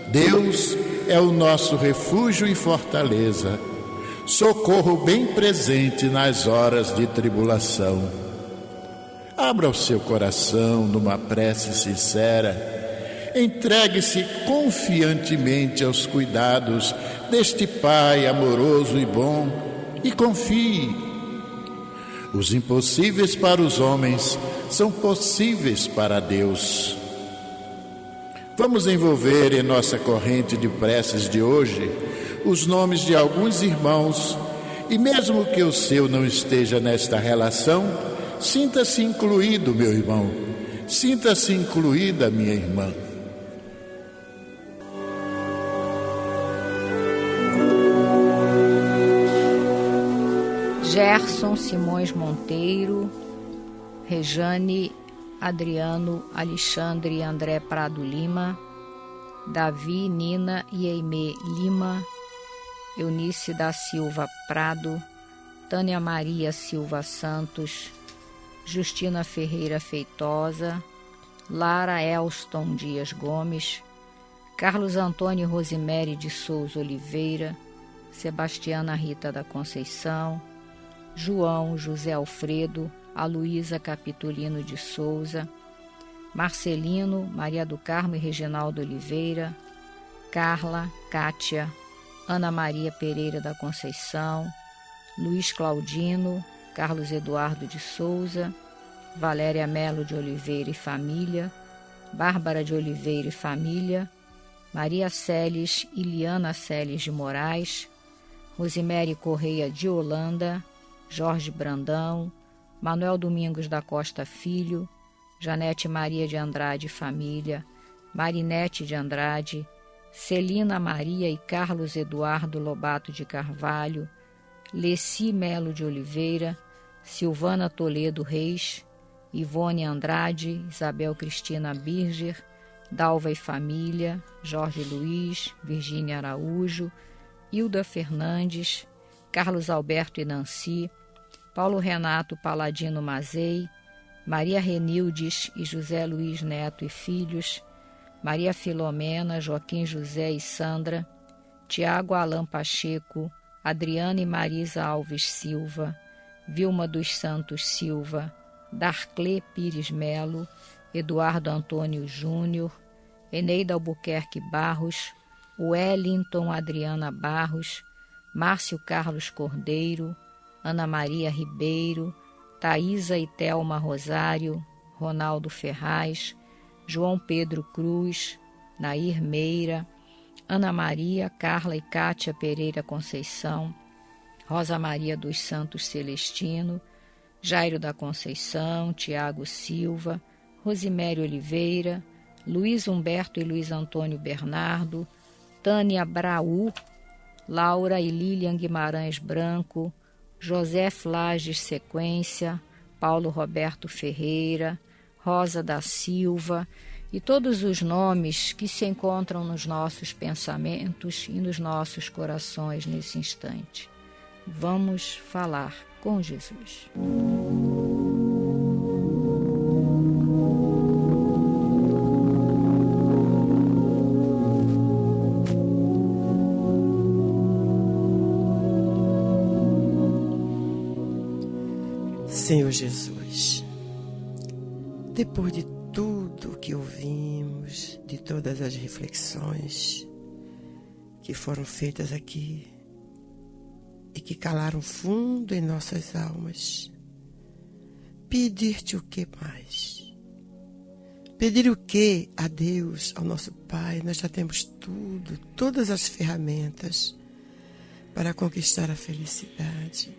Deus é o nosso refúgio e fortaleza, socorro bem presente nas horas de tribulação. Abra o seu coração numa prece sincera, entregue-se confiantemente aos cuidados deste Pai amoroso e bom e confie. Os impossíveis para os homens são possíveis para Deus. Vamos envolver em nossa corrente de preces de hoje os nomes de alguns irmãos e mesmo que o seu não esteja nesta relação, sinta-se incluído, meu irmão, Sinta-se incluída, minha irmã.
Gerson Simões Monteiro, Rejane Adriano Alexandre André Prado Lima, Davi Nina e Eimê Lima, Eunice da Silva Prado, Tânia Maria Silva Santos, Justina Ferreira Feitosa, Lara Elston Dias Gomes, Carlos Antônio Rosimere de Souza Oliveira, Sebastiana Rita da Conceição, João José Alfredo, Aloísa Capitolino de Souza, Marcelino, Maria do Carmo e Reginaldo Oliveira, Carla, Kátia, Ana Maria Pereira da Conceição, Luiz Claudino, Carlos Eduardo de Souza, Valéria Melo de Oliveira e família, Bárbara de Oliveira e família, Maria Celes e Liana Celes de Moraes, Rosimere Correia de Holanda, Jorge Brandão, Manuel Domingos da Costa Filho, Janete Maria de Andrade e família, Marinete de Andrade, Celina Maria e Carlos Eduardo Lobato de Carvalho, Leci Melo de Oliveira, Silvana Toledo Reis, Ivone Andrade, Isabel Cristina Birger, Dalva e família, Jorge Luiz, Virgínia Araújo, Hilda Fernandes, Carlos Alberto e Nancy, Paulo Renato Paladino Mazei, Maria Renildes e José Luiz Neto e filhos, Maria Filomena, Joaquim José e Sandra, Tiago Alain Pacheco, Adriana e Marisa Alves Silva, Vilma dos Santos Silva, Darclé Pires Melo, Eduardo Antônio Júnior, Eneida Albuquerque Barros, Wellington Adriana Barros, Márcio Carlos Cordeiro, Ana Maria Ribeiro, Thaísa e Thelma Rosário, Ronaldo Ferraz, João Pedro Cruz, Nair Meira, Ana Maria, Carla e Cátia Pereira Conceição, Rosa Maria dos Santos Celestino, Jairo da Conceição, Tiago Silva, Rosimere Oliveira, Luiz Humberto e Luiz Antônio Bernardo, Tânia Braú, Laura e Lilian Guimarães Branco, José Flages Sequência, Paulo Roberto Ferreira, Rosa da Silva e todos os nomes que se encontram nos nossos pensamentos e nos nossos corações nesse instante. Vamos falar com Jesus.
Senhor Jesus, depois de tudo que ouvimos, de todas as reflexões que foram feitas aqui e que calaram fundo em nossas almas, pedir-te o que mais? Pedir o que a Deus, ao nosso Pai? Nós já temos tudo, todas as ferramentas para conquistar a felicidade.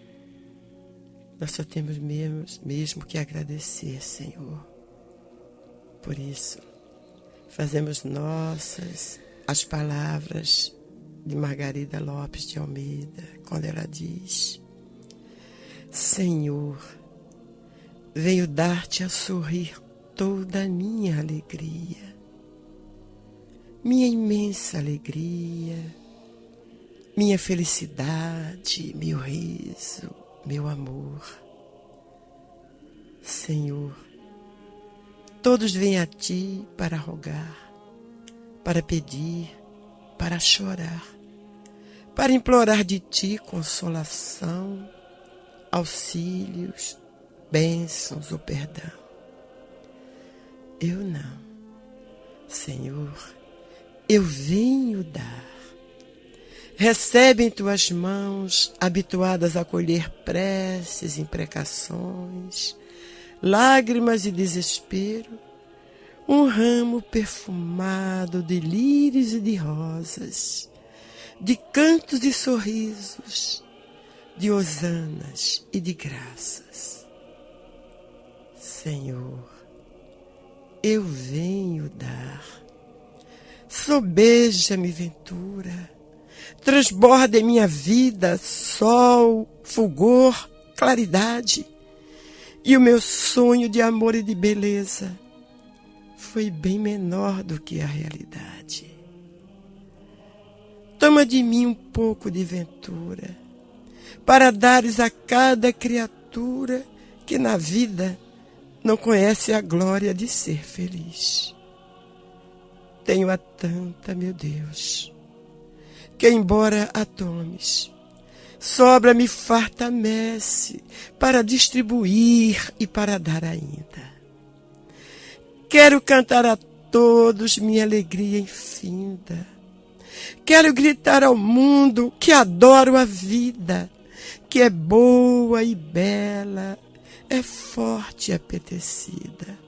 Nós só temos mesmo que agradecer, Senhor. Por isso, fazemos nossas as palavras de Margarida Lopes de Almeida, quando ela diz: Senhor, venho dar-te a sorrir toda a minha alegria, minha imensa alegria, minha felicidade, meu riso, meu amor. Senhor, todos vêm a ti para rogar, para pedir, para chorar, para implorar de ti consolação, auxílios, bênçãos ou perdão. Eu não, Senhor, eu venho dar. Recebe em tuas mãos, habituadas a colher preces, imprecações, lágrimas e desespero, um ramo perfumado de lírios e de rosas, de cantos e sorrisos, de hosanas e de graças. Senhor, eu venho dar. Sobeja-me, ventura, transborda em minha vida sol, fulgor, claridade, e o meu sonho de amor e de beleza foi bem menor do que a realidade. Toma de mim um pouco de ventura, para dares a cada criatura que na vida não conhece a glória de ser feliz. Tenho a tanta, meu Deus, que embora a tomes, sobra-me farta messe para distribuir e para dar ainda. Quero cantar a todos minha alegria infinda. Quero gritar ao mundo que adoro a vida, que é boa e bela, é forte e apetecida.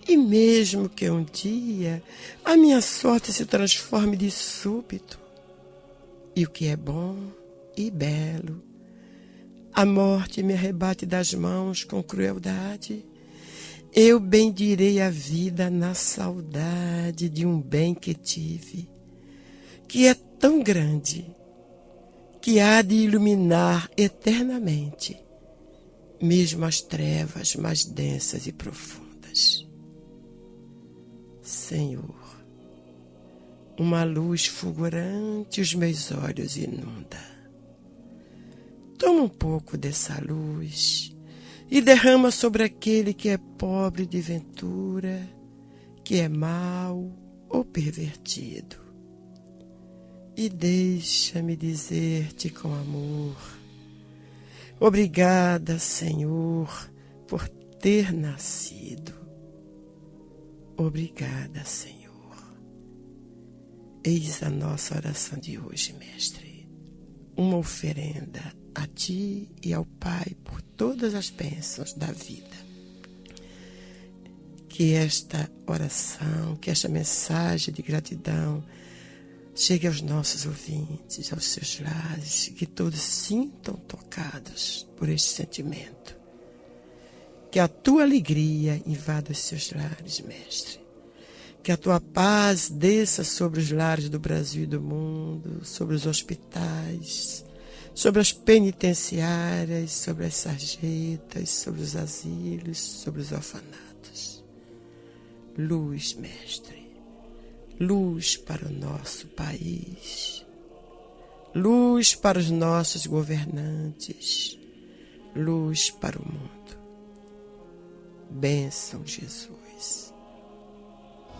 E mesmo que um dia a minha sorte se transforme de súbito, e o que é bom e belo, a morte me arrebate das mãos com crueldade, eu bendirei a vida na saudade de um bem que tive, que é tão grande, que há de iluminar eternamente, mesmo as trevas mais densas e profundas. Senhor, uma luz fulgurante os meus olhos inunda. Toma um pouco dessa luz e derrama sobre aquele que é pobre de ventura, que é mau ou pervertido. E deixa-me dizer-te com amor: obrigada, Senhor, por ter nascido. Obrigada, Senhor. Eis a nossa oração de hoje, Mestre. Uma oferenda a Ti e ao Pai por todas as bênçãos da vida. Que esta oração, que esta mensagem de gratidão chegue aos nossos ouvintes, aos seus lares, que todos sintam tocados por este sentimento. Que a Tua alegria invada os seus lares, Mestre. Que a Tua paz desça sobre os lares do Brasil e do mundo, sobre os hospitais, sobre as penitenciárias, sobre as sarjetas, sobre os asilos, sobre os orfanatos. Luz, Mestre, luz para o nosso país, luz para os nossos governantes, luz para o mundo. Bênção, Jesus.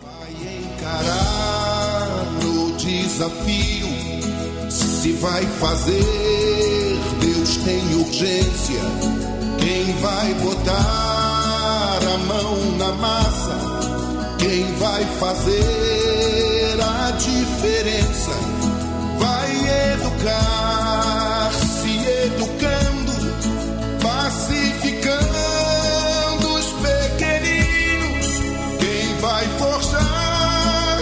Vai encarar o desafio, se vai fazer, Deus tem urgência. Quem vai botar a mão na massa, quem vai fazer a diferença, vai educar, se educando, pacificando os pequeninos. Quem vai forjar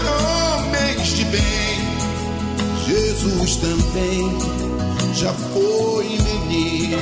homens de bem, Jesus também já foi menino.